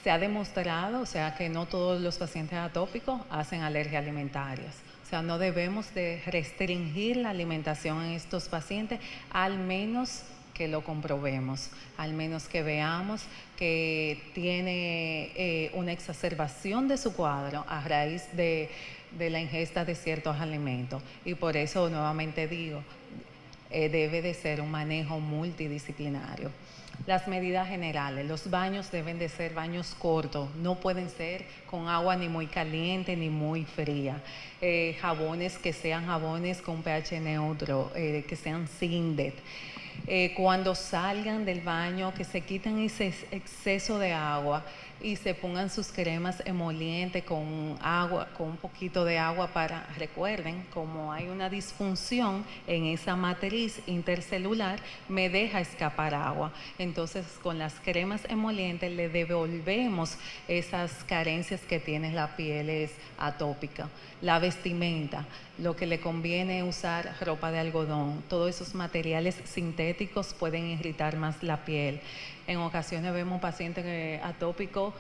Se ha demostrado, o sea, que no todos los pacientes atópicos hacen alergias alimentarias. O sea, no debemos de restringir la alimentación en estos pacientes, al menos que lo comprobemos, al menos que veamos que tiene una exacerbación de su cuadro a raíz de la ingesta de ciertos alimentos. Y por eso nuevamente digo, debe de ser un manejo multidisciplinario. Las medidas generales, los baños deben de ser baños cortos, no pueden ser con agua ni muy caliente ni muy fría. Jabones que sean jabones con pH neutro, que sean Sindet. Cuando salgan del baño, que se quiten ese exceso de agua y se pongan sus cremas emolientes con agua, con un poquito de agua para, recuerden, como hay una disfunción en esa matriz intercelular, me deja escapar agua. Entonces, con las cremas emolientes le devolvemos esas carencias que tiene la piel atópica. La vestimenta, lo que le conviene usar ropa de algodón. Todos esos materiales sintéticos pueden irritar más la piel. En ocasiones vemos pacientes atópicos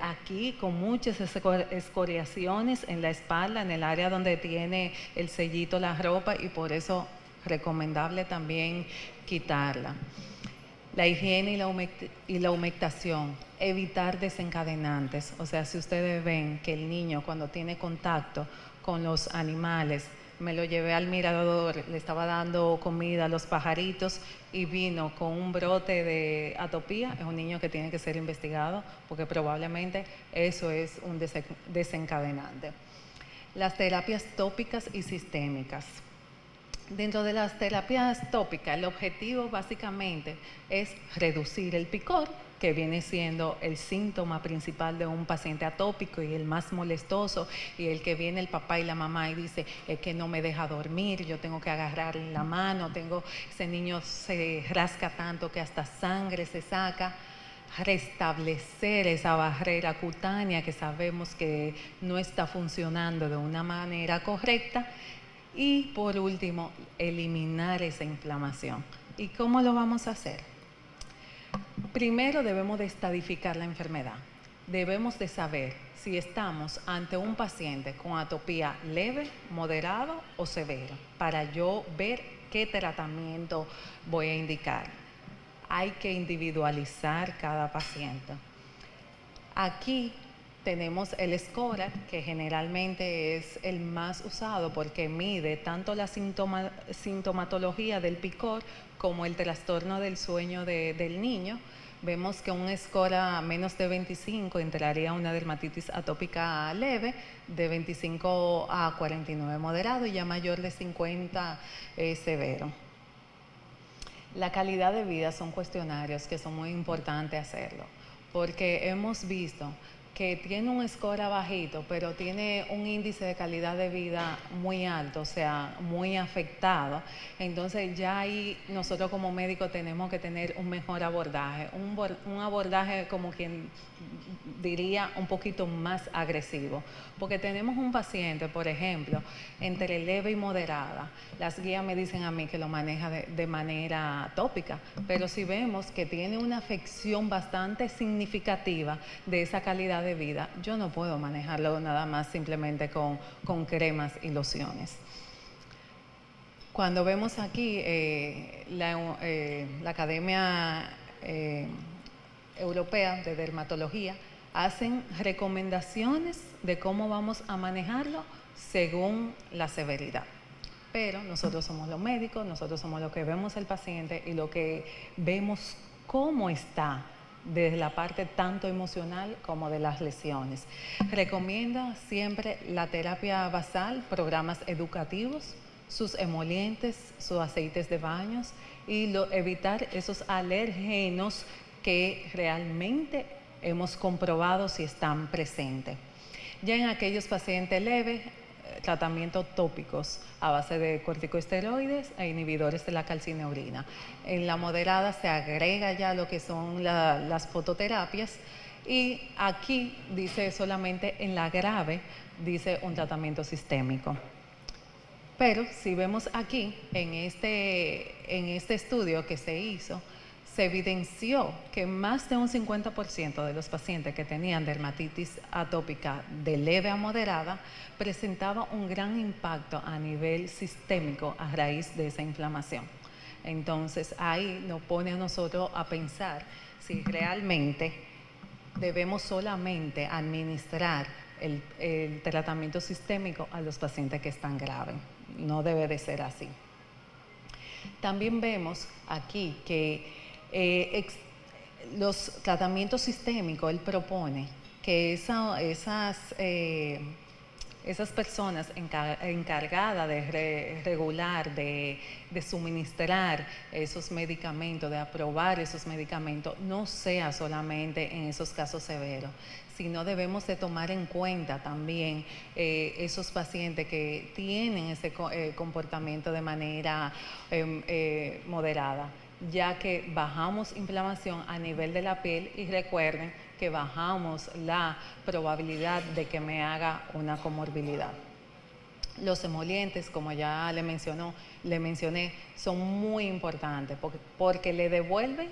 aquí con muchas escoriaciones en la espalda, en el área donde tiene el sellito la ropa, y por eso recomendable también quitarla. La higiene y la humectación, evitar desencadenantes. O sea, si ustedes ven que el niño cuando tiene contacto con los animales, me lo llevé al mirador, le estaba dando comida a los pajaritos y vino con un brote de atopía, es un niño que tiene que ser investigado porque probablemente eso es un desencadenante. Las terapias tópicas y sistémicas. Dentro de las terapias tópicas, el objetivo básicamente es reducir el picor, que viene siendo el síntoma principal de un paciente atópico y el más molestoso, y el que viene el papá y la mamá y dice, es que no me deja dormir, yo tengo que agarrar la mano, ese niño se rasca tanto que hasta sangre se saca. Restablecer esa barrera cutánea que sabemos que no está funcionando de una manera correcta. Y por último, eliminar esa inflamación. ¿Y cómo lo vamos a hacer? Primero debemos de estadificar la enfermedad. debemos de saber si estamos ante un paciente con atopía leve, moderado o severo, para yo ver qué tratamiento voy a indicar. Hay que individualizar cada paciente. Aquí tenemos el SCORAD, que generalmente es el más usado porque mide tanto la sintomatología del picor como el trastorno del sueño del niño. Vemos que un SCORA menos de 25 entraría una dermatitis atópica leve, de 25 a 49 moderado y ya mayor de 50 severo. La calidad de vida son cuestionarios que son muy importantes hacerlo, porque hemos visto que tiene un score bajito, pero tiene un índice de calidad de vida muy alto, o sea, muy afectado. Entonces ya ahí nosotros como médicos tenemos que tener un mejor abordaje, un abordaje como quien diría un poquito más agresivo, porque tenemos un paciente, por ejemplo, entre leve y moderada. Las guías me dicen a mí que lo maneja de manera tópica, pero si vemos que tiene una afección bastante significativa de esa calidad de vida, yo no puedo manejarlo nada más simplemente con cremas y lociones. Cuando vemos aquí la Academia Europea de Dermatología, hacen recomendaciones de cómo vamos a manejarlo según la severidad. Pero nosotros somos los médicos, nosotros somos los que vemos al paciente y lo que vemos cómo está desde la parte tanto emocional como de las lesiones. Recomienda siempre la terapia basal, programas educativos, sus emolientes, sus aceites de baños y evitar esos alérgenos que realmente hemos comprobado si están presentes. Ya en aquellos pacientes leves, tratamientos tópicos a base de corticosteroides e inhibidores de la calcineurina. En la moderada se agrega ya lo que son las fototerapias y aquí dice solamente en la grave, dice un tratamiento sistémico. Pero si vemos aquí, en este estudio que se hizo, se evidenció que más de un 50% de los pacientes que tenían dermatitis atópica de leve a moderada presentaba un gran impacto a nivel sistémico a raíz de esa inflamación. Entonces ahí nos pone a nosotros a pensar si realmente debemos solamente administrar el tratamiento sistémico a los pacientes que están graves. No debe de ser así. También vemos aquí que los tratamientos sistémicos, él propone que esas personas encargadas de regular, de suministrar esos medicamentos, de aprobar esos medicamentos, no sea solamente en esos casos severos, sino debemos de tomar en cuenta también esos pacientes que tienen ese comportamiento de manera moderada, ya que bajamos inflamación a nivel de la piel y recuerden que bajamos la probabilidad de que me haga una comorbilidad. Los emolientes, como ya le mencioné, son muy importantes porque le devuelven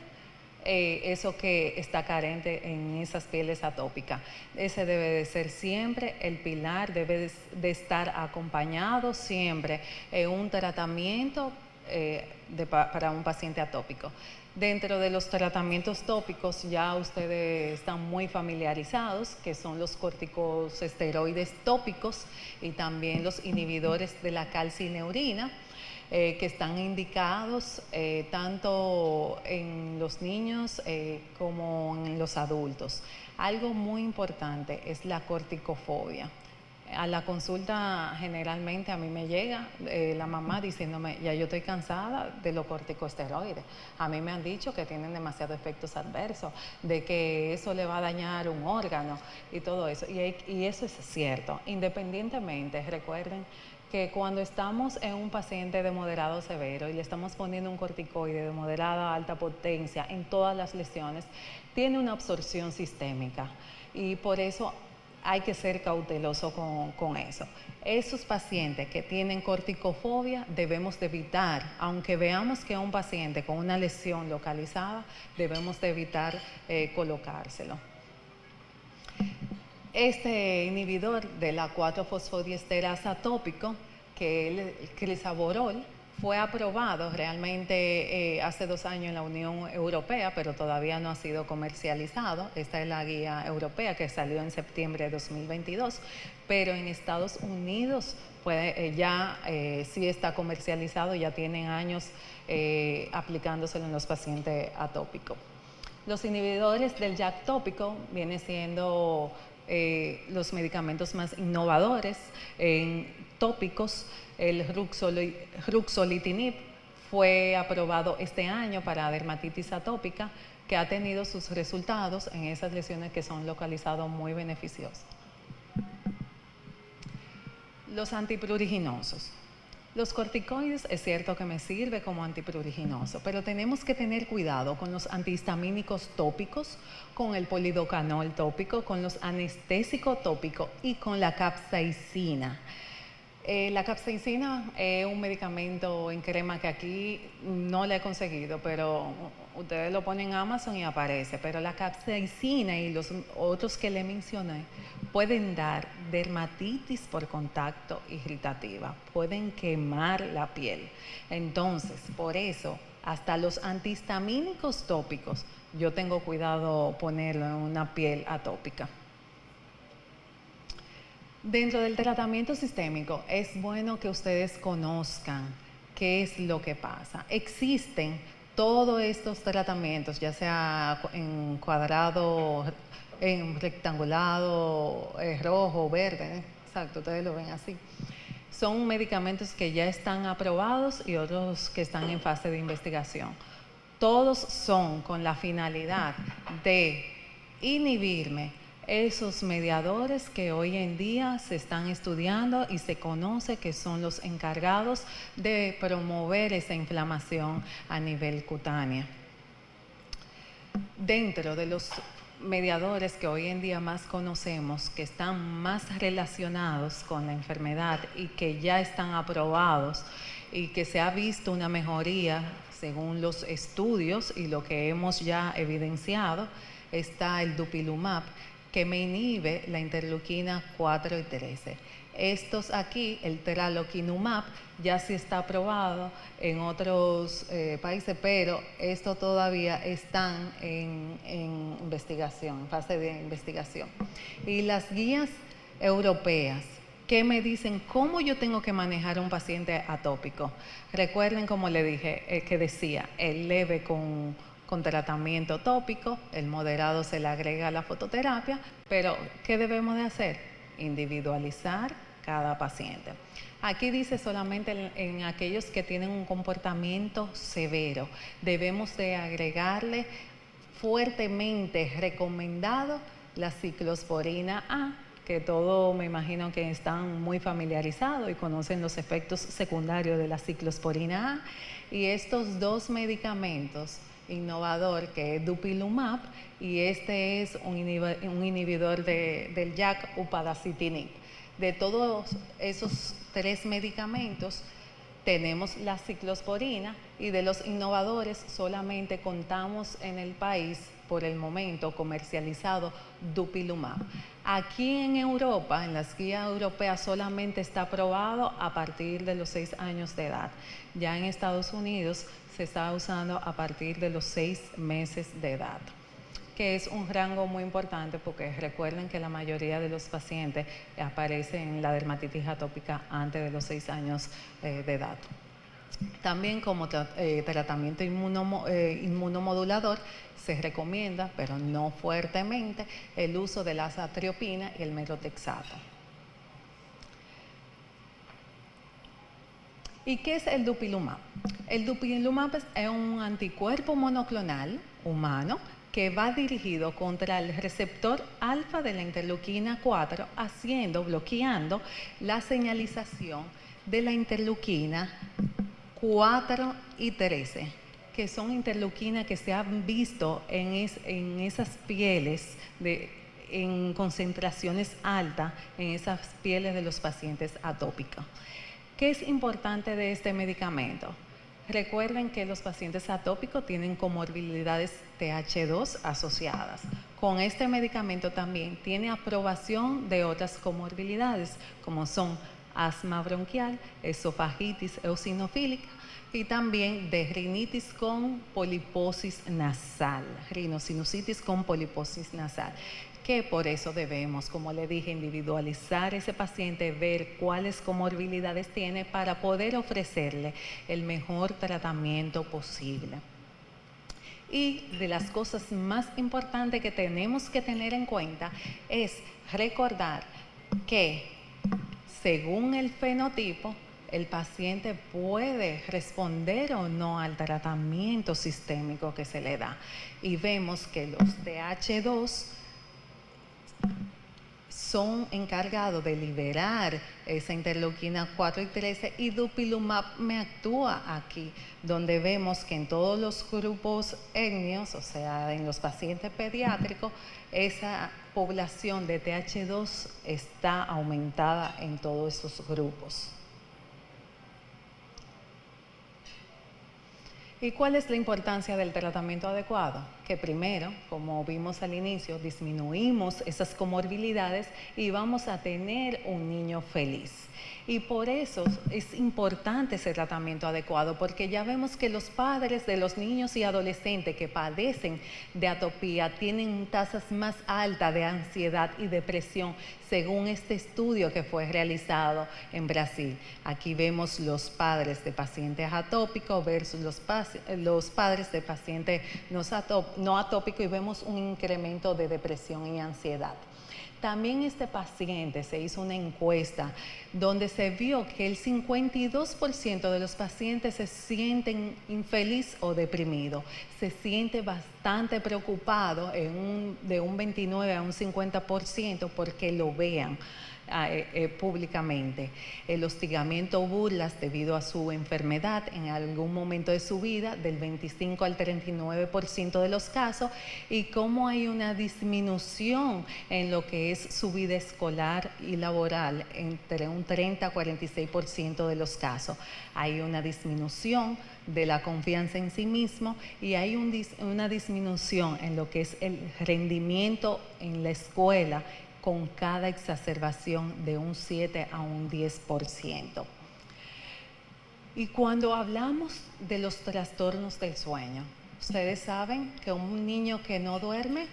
eso que está carente en esas pieles atópicas. Ese debe de ser siempre el pilar, debe de estar acompañado siempre en un tratamiento para un paciente atópico. Dentro de los tratamientos tópicos ya ustedes están muy familiarizados, que son los corticosteroides tópicos y también los inhibidores de la calcineurina, que están indicados tanto en los niños como en los adultos. Algo muy importante es la corticofobia. A la consulta generalmente a mí me llega la mamá diciéndome, ya yo estoy cansada de los corticosteroides. A mí me han dicho que tienen demasiados efectos adversos, de que eso le va a dañar un órgano y todo eso. Y eso es cierto. Independientemente, recuerden que cuando estamos en un paciente de moderado severo y le estamos poniendo un corticoide de moderada a alta potencia en todas las lesiones, tiene una absorción sistémica y por eso hay que ser cauteloso con eso. Esos pacientes que tienen corticofobia debemos de evitar, aunque veamos que es un paciente con una lesión localizada, debemos de evitar colocárselo. Este inhibidor de la 4-fosfodiesterasa tópico, que es el crisaborol, fue aprobado realmente hace 2 años en la Unión Europea, pero todavía no ha sido comercializado. Esta es la guía europea que salió en septiembre de 2022, pero en Estados Unidos ya sí está comercializado, ya tienen años aplicándoselo en los pacientes atópicos. Los inhibidores del JAK tópico vienen siendo los medicamentos más innovadores en tópicos. El ruxolitinib fue aprobado este año para dermatitis atópica, que ha tenido sus resultados en esas lesiones que son localizados muy beneficiosos. Los antipruriginosos. Los corticoides es cierto que me sirve como antipruriginoso, pero tenemos que tener cuidado con los antihistamínicos tópicos, con el polidocanol tópico, con los anestésicos tópicos y con la capsaicina. La capsaicina es un medicamento en crema que aquí no le he conseguido, pero ustedes lo ponen en Amazon y aparece. Pero la capsaicina y los otros que le mencioné pueden dar dermatitis por contacto irritativa, pueden quemar la piel. Entonces, por eso, hasta los antihistamínicos tópicos, yo tengo cuidado ponerlo en una piel atópica. Dentro del tratamiento sistémico es bueno que ustedes conozcan qué es lo que pasa. Existen todos estos tratamientos, ya sea en cuadrado, en rectangulado, rojo, verde, exacto, ustedes lo ven así. Son medicamentos que ya están aprobados y otros que están en fase de investigación. Todos son con la finalidad de inhibirme esos mediadores que hoy en día se están estudiando y se conoce que son los encargados de promover esa inflamación a nivel cutáneo. Dentro de los mediadores que hoy en día más conocemos, que están más relacionados con la enfermedad y que ya están aprobados y que se ha visto una mejoría según los estudios y lo que hemos ya evidenciado, está el dupilumab, que me inhibe la interleuquina 4 y 13. Estos aquí, el tralokinumab, ya sí está aprobado en otros países, pero estos todavía están en investigación, en fase de investigación. Y las guías europeas, ¿qué me dicen? ¿Cómo yo tengo que manejar a un paciente atópico? Recuerden, como le dije, que decía, el leve con tratamiento tópico, el moderado se le agrega a la fototerapia, pero ¿qué debemos de hacer? Individualizar cada paciente. Aquí dice solamente en aquellos que tienen un comportamiento severo, debemos de agregarle fuertemente recomendado la ciclosporina A, que todos me imagino que están muy familiarizados y conocen los efectos secundarios de la ciclosporina A, y estos dos medicamentos innovador que es dupilumab, y este es un inhibidor del JAK upadacitinib. De todos esos 3 medicamentos tenemos la ciclosporina, y de los innovadores solamente contamos en el país por el momento comercializado dupilumab. Aquí en Europa, en las guías europeas, solamente está aprobado a partir de los 6 años de edad. Ya en Estados Unidos se está usando a partir de los 6 meses de edad, que es un rango muy importante porque recuerden que la mayoría de los pacientes aparecen en la dermatitis atópica antes de los 6 años de edad. También como tratamiento inmunomodulador se recomienda, pero no fuertemente, el uso de la azatriopina y el methotrexato. ¿Y qué es el dupilumab? El dupilumab es un anticuerpo monoclonal humano que va dirigido contra el receptor alfa de la interleuquina 4, bloqueando la señalización de la interleuquina 4 y 13, que son interleuquinas que se han visto en esas pieles en concentraciones altas, en esas pieles de los pacientes atópicos. ¿Qué es importante de este medicamento? Recuerden que los pacientes atópicos tienen comorbilidades TH2 asociadas. Con este medicamento también tiene aprobación de otras comorbilidades, como son asma bronquial, esofagitis eosinofílica y también de rinitis con poliposis nasal, rinosinusitis con poliposis nasal, que por eso debemos, como le dije, individualizar ese paciente, ver cuáles comorbilidades tiene para poder ofrecerle el mejor tratamiento posible. Y de las cosas más importantes que tenemos que tener en cuenta es recordar que según el fenotipo, el paciente puede responder o no al tratamiento sistémico que se le da. Y vemos que los TH2 son encargados de liberar esa interleuquina 4 y 13 y dupilumab me actúa aquí, donde vemos que en todos los grupos étnicos, o sea, en los pacientes pediátricos, esa población de TH2 está aumentada en todos esos grupos. ¿Y cuál es la importancia del tratamiento adecuado? Que primero, como vimos al inicio, disminuimos esas comorbilidades y vamos a tener un niño feliz. Y por eso es importante ese tratamiento adecuado, porque ya vemos que los padres de los niños y adolescentes que padecen de atopía tienen tasas más altas de ansiedad y depresión, según este estudio que fue realizado en Brasil. Aquí vemos los padres de pacientes atópicos versus los padres de pacientes no atópicos y vemos un incremento de depresión y ansiedad. También este paciente se hizo una encuesta donde se vio que el 52% de los pacientes se sienten infeliz o deprimido, se siente bastante preocupado de un 29 a un 50% porque lo vean públicamente. El hostigamiento o burlas debido a su enfermedad en algún momento de su vida del 25 al 39% de los casos, y cómo hay una disminución en lo que es su vida escolar y laboral entre un 30 a 46% de los casos. Hay una disminución de la confianza en sí mismo y hay una disminución en lo que es el rendimiento en la escuela, con cada exacerbación de un 7 a un 10%. Y cuando hablamos de los trastornos del sueño, ustedes saben que un niño que no duerme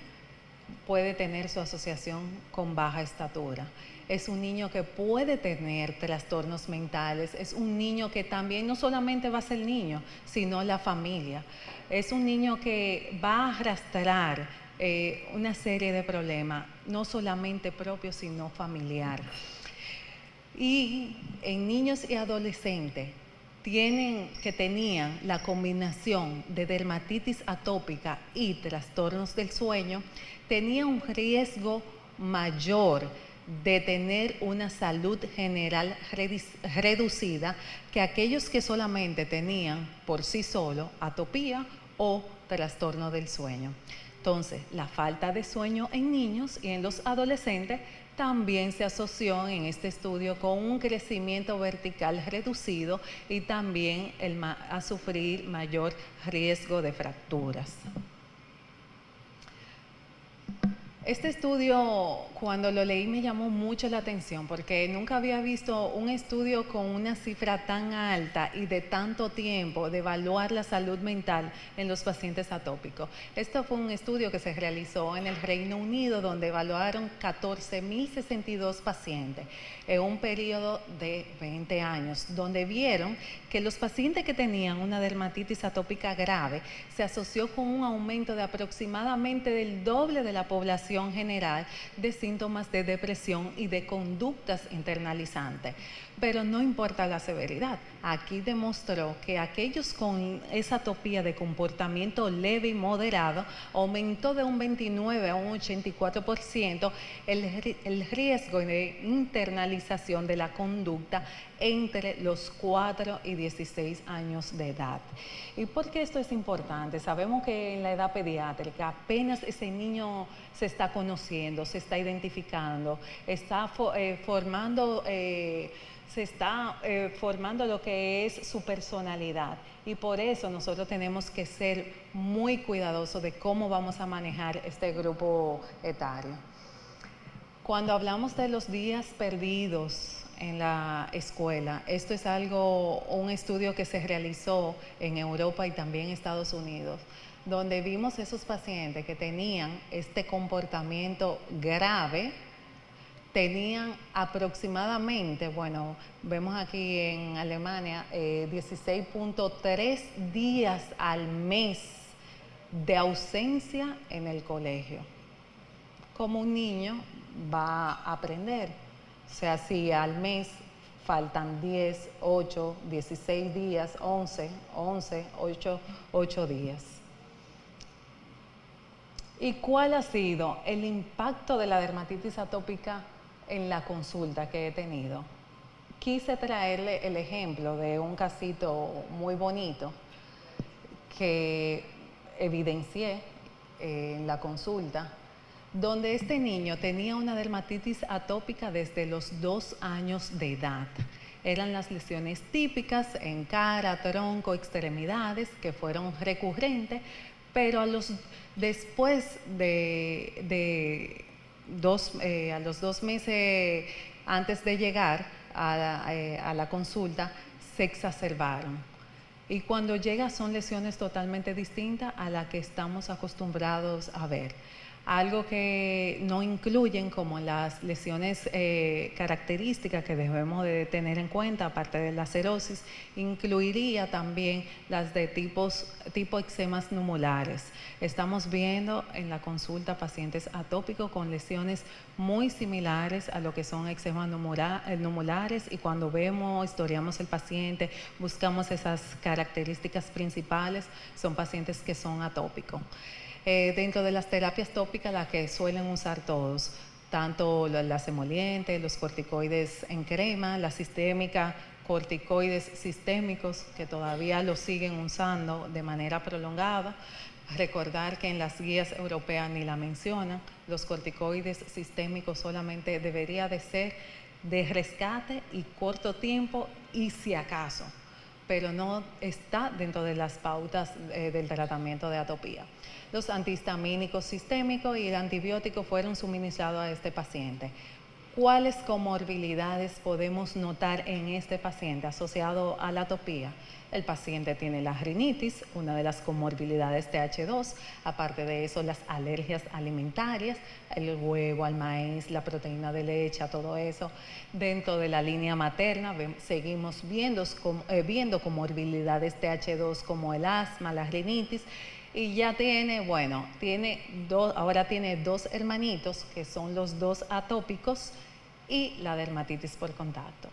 puede tener su asociación con baja estatura. Es un niño que puede tener trastornos mentales, es un niño que también no solamente va a ser niño, sino la familia. Es un niño que va a arrastrar una serie de problemas, no solamente propios, sino familiar. Y en niños y adolescentes tenían la combinación de dermatitis atópica y trastornos del sueño, tenían un riesgo mayor de tener una salud general reducida que aquellos que solamente tenían por sí solo atopía o trastorno del sueño. Entonces, la falta de sueño en niños y en los adolescentes también se asoció en este estudio con un crecimiento vertical reducido y también a sufrir mayor riesgo de fracturas. Este estudio, cuando lo leí, me llamó mucho la atención porque nunca había visto un estudio con una cifra tan alta y de tanto tiempo de evaluar la salud mental en los pacientes atópicos. Este fue un estudio que se realizó en el Reino Unido, donde evaluaron 14.062 pacientes en un periodo de 20 años, donde vieron que los pacientes que tenían una dermatitis atópica grave se asoció con un aumento de aproximadamente del doble de la población general de síntomas de depresión y de conductas internalizantes. Pero no importa la severidad, aquí demostró que aquellos con esa atopía de comportamiento leve y moderado aumentó de un 29 a un 84% el riesgo de internalización de la conducta entre los 4 y 16 años de edad. ¿Y por qué esto es importante? Sabemos que en la edad pediátrica apenas ese niño se está conociendo, se está identificando, está formando se está formando lo que es su personalidad. Y por eso nosotros tenemos que ser muy cuidadosos de cómo vamos a manejar este grupo etario. Cuando hablamos de los días perdidos en la escuela, esto es un estudio que se realizó en Europa y también en Estados Unidos, donde vimos esos pacientes que tenían este comportamiento grave, tenían aproximadamente, bueno, vemos aquí en Alemania, 16.3 días al mes de ausencia en el colegio. ¿Cómo un niño va a aprender? O sea, si al mes faltan 10, 8, 16 días, 11, 8 días. ¿Y cuál ha sido el impacto de la dermatitis atópica en la consulta que he tenido? Quise traerle el ejemplo de un casito muy bonito que evidencié en la consulta, donde este niño tenía una dermatitis atópica desde los 2 años de edad. Eran las lesiones típicas en cara, tronco, extremidades, que fueron recurrentes, pero después de a los 2 meses antes de llegar a la consulta, se exacerbaron. Y cuando llega son lesiones totalmente distintas a las que estamos acostumbrados a ver. Algo que no incluyen como las lesiones características que debemos de tener en cuenta, aparte de la cerosis, incluiría también las de tipo eczemas numulares. Estamos viendo en la consulta pacientes atópicos con lesiones muy similares a lo que son eczemas numulares, y cuando historiamos el paciente, buscamos esas características principales, son pacientes que son atópicos. Dentro de las terapias tópicas, las que suelen usar todos, tanto las emolientes, los corticoides en crema, la sistémica, corticoides sistémicos, que todavía los siguen usando de manera prolongada. Recordar que en las guías europeas ni la mencionan, los corticoides sistémicos solamente debería de ser de rescate y corto tiempo y si acaso, pero no está dentro de las pautas del tratamiento de atopía. Los antihistamínicos sistémicos y el antibiótico fueron suministrados a este paciente. ¿Cuáles comorbilidades podemos notar en este paciente asociado a la atopía? El paciente tiene la rinitis, una de las comorbilidades TH2, aparte de eso las alergias alimentarias, el huevo, al maíz, la proteína de leche, todo eso. Dentro de la línea materna seguimos viendo comorbilidades TH2 como el asma, la rinitis, y ya ahora tiene 2 hermanitos que son los 2 atópicos y la dermatitis por contacto.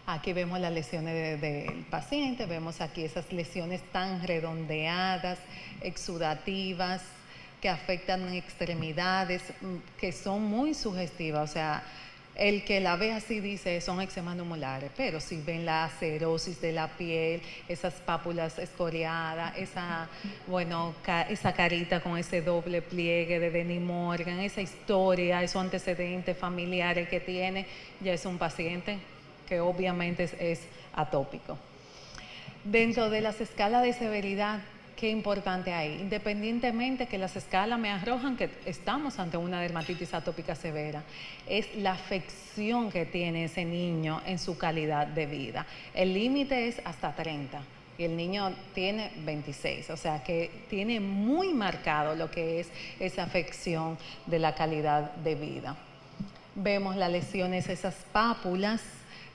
Aquí vemos las lesiones del paciente, vemos aquí esas lesiones tan redondeadas, exudativas, que afectan extremidades, que son muy sugestivas. O sea, el que la ve así dice son eczemas numulares, pero si ven la cerosis de la piel, esas pápulas escoriadas, esa carita con ese doble pliegue de Denny Morgan, esa historia, esos antecedentes familiares que tiene, ya es un paciente que obviamente es atópico. Dentro de las escalas de severidad, qué importante hay, independientemente que las escalas me arrojan que estamos ante una dermatitis atópica severa, es la afección que tiene ese niño en su calidad de vida. El límite es hasta 30 y el niño tiene 26, o sea que tiene muy marcado lo que es esa afección de la calidad de vida. Vemos las lesiones, esas pápulas,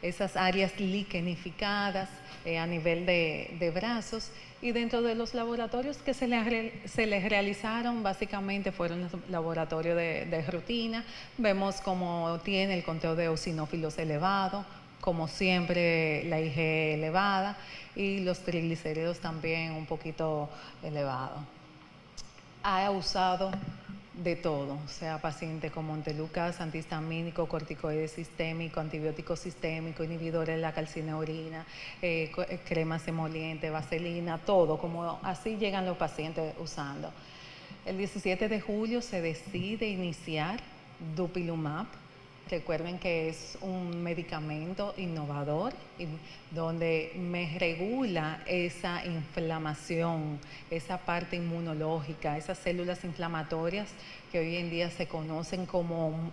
esas áreas liquenificadas a nivel de brazos, y dentro de los laboratorios que se les realizaron básicamente fueron los laboratorios de rutina. Vemos cómo tiene el conteo de eosinófilos elevado, como siempre la IgE elevada y los triglicéridos también un poquito elevados. Ha usado de todo, o sea, paciente con Montelukast, antihistamínico, corticoide sistémico, antibiótico sistémico, inhibidores de la calcineurina, cremas emolientes, vaselina, todo, como así llegan los pacientes usando. El 17 de julio se decide iniciar Dupilumab, Recuerden que es un medicamento innovador donde me regula esa inflamación, esa parte inmunológica, esas células inflamatorias que hoy en día se conocen como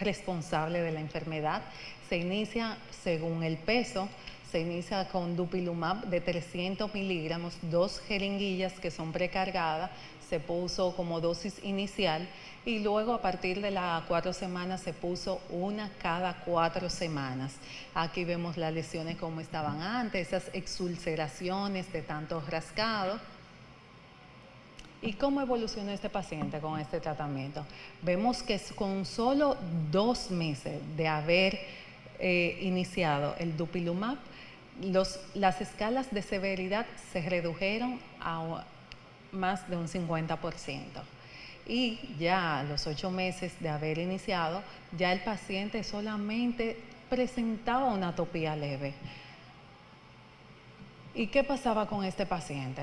responsables de la enfermedad. Se inicia según el peso. Se inicia con Dupilumab de 300 miligramos, 2 jeringuillas que son precargadas, se puso como dosis inicial y luego a partir de las 4 semanas se puso una cada 4 semanas. Aquí vemos las lesiones como estaban antes, esas exulceraciones de tanto rascado. ¿Y cómo evolucionó este paciente con este tratamiento? Vemos que con solo 2 meses de haber iniciado el Dupilumab, las escalas de severidad se redujeron a más de un 50%. Y ya a los 8 meses de haber iniciado, ya el paciente solamente presentaba una atopía leve. ¿Y qué pasaba con este paciente?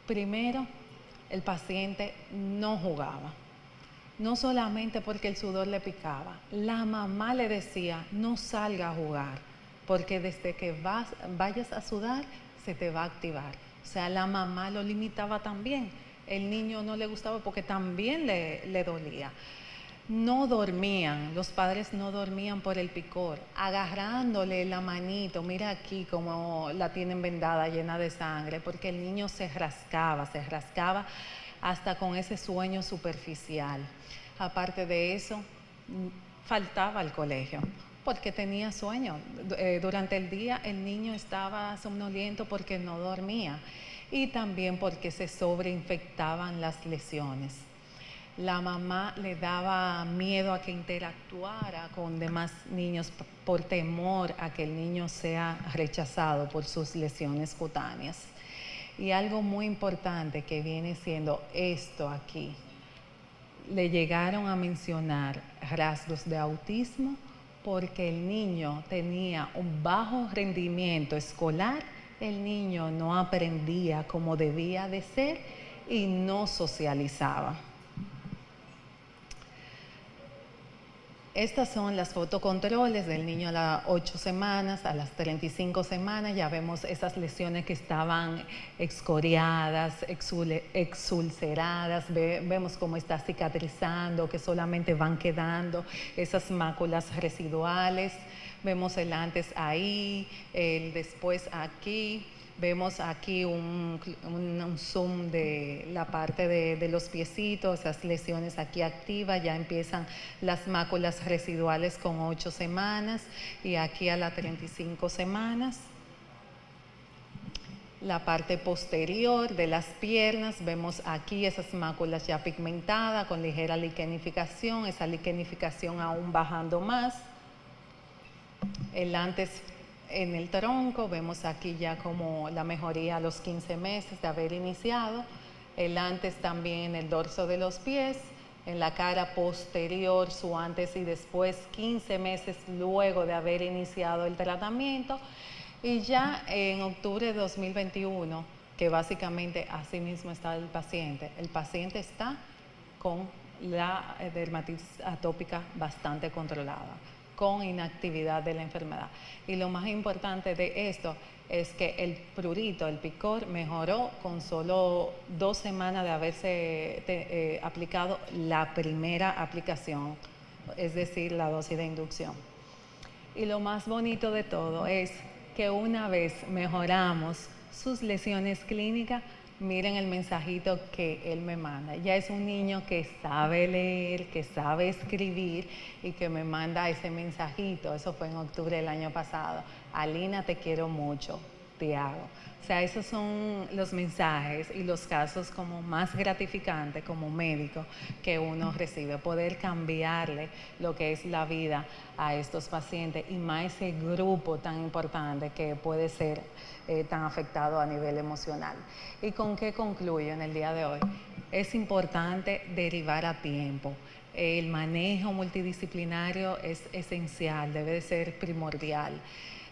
Primero, el paciente no jugaba. No solamente porque el sudor le picaba, la mamá le decía, no salga a jugar, porque desde que vayas a sudar, se te va a activar. O sea, la mamá lo limitaba también. El niño no le gustaba porque también le dolía. No dormían, los padres no dormían por el picor, agarrándole la manito, mira aquí como la tienen vendada, llena de sangre, porque el niño se rascaba hasta con ese sueño superficial. Aparte de eso, faltaba al colegio porque tenía sueño. Durante el día el niño estaba somnoliento porque no dormía y también porque se sobreinfectaban las lesiones. La mamá le daba miedo a que interactuara con demás niños por temor a que el niño sea rechazado por sus lesiones cutáneas. Y algo muy importante que viene siendo esto aquí, le llegaron a mencionar rasgos de autismo porque el niño tenía un bajo rendimiento escolar, el niño no aprendía como debía de ser y no socializaba. Estas son las fotocontroles del niño a las 8 semanas, a las 35 semanas, ya vemos esas lesiones que estaban excoriadas, exulceradas, vemos cómo está cicatrizando, que solamente van quedando esas máculas residuales, vemos el antes ahí, el después aquí. Vemos aquí un zoom de la parte de los piecitos, esas lesiones aquí activas, ya empiezan las máculas residuales con 8 semanas y aquí a las 35 semanas. La parte posterior de las piernas, vemos aquí esas máculas ya pigmentadas con ligera liquenificación, esa liquenificación aún bajando más. El antes en el tronco, vemos aquí ya como la mejoría a los 15 meses de haber iniciado, el antes también en el dorso de los pies, en la cara posterior su antes y después 15 meses luego de haber iniciado el tratamiento y ya en octubre de 2021, que básicamente así mismo está el paciente está con la dermatitis atópica bastante controlada, con inactividad de la enfermedad. Y lo más importante de esto es que el prurito, el picor, mejoró con solo 2 semanas de haberse aplicado la primera aplicación, es decir, la dosis de inducción. Y lo más bonito de todo es que una vez mejoramos sus lesiones clínicas, miren el mensajito que él me manda. Ya es un niño que sabe leer, que sabe escribir y que me manda ese mensajito. Eso fue en octubre del año pasado. Alina, te quiero mucho, te hago. O sea, esos son los mensajes y los casos como más gratificantes como médico que uno recibe. Poder cambiarle lo que es la vida a estos pacientes y más ese grupo tan importante que puede ser tan afectado a nivel emocional. ¿Y con qué concluyo en el día de hoy? Es importante derivar a tiempo. El manejo multidisciplinario es esencial, debe de ser primordial.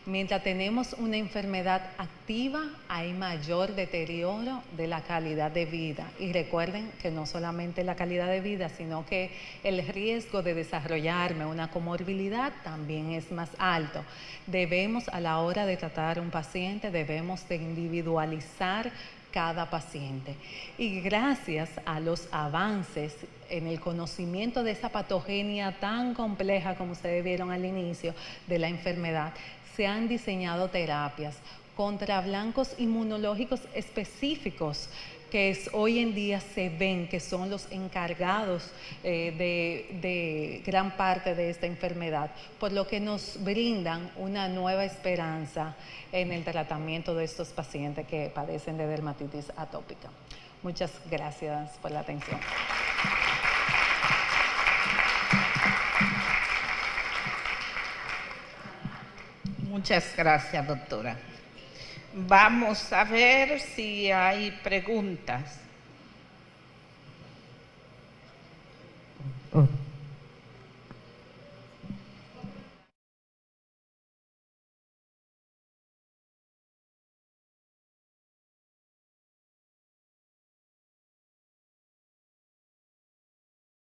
Mientras tenemos una enfermedad activa, hay mayor deterioro de la calidad de vida. Y recuerden que no solamente la calidad de vida, sino que el riesgo de desarrollarme una comorbilidad también es más alto. Debemos, a la hora de tratar a un paciente, debemos de individualizar cada paciente. Y gracias a los avances en el conocimiento de esa patogenia tan compleja como ustedes vieron al inicio de la enfermedad, se han diseñado terapias contra blancos inmunológicos específicos que hoy en día se ven que son los encargados de gran parte de esta enfermedad, por lo que nos brindan una nueva esperanza en el tratamiento de estos pacientes que padecen de dermatitis atópica. Muchas gracias por la atención. Muchas gracias, doctora. Vamos a ver si hay preguntas.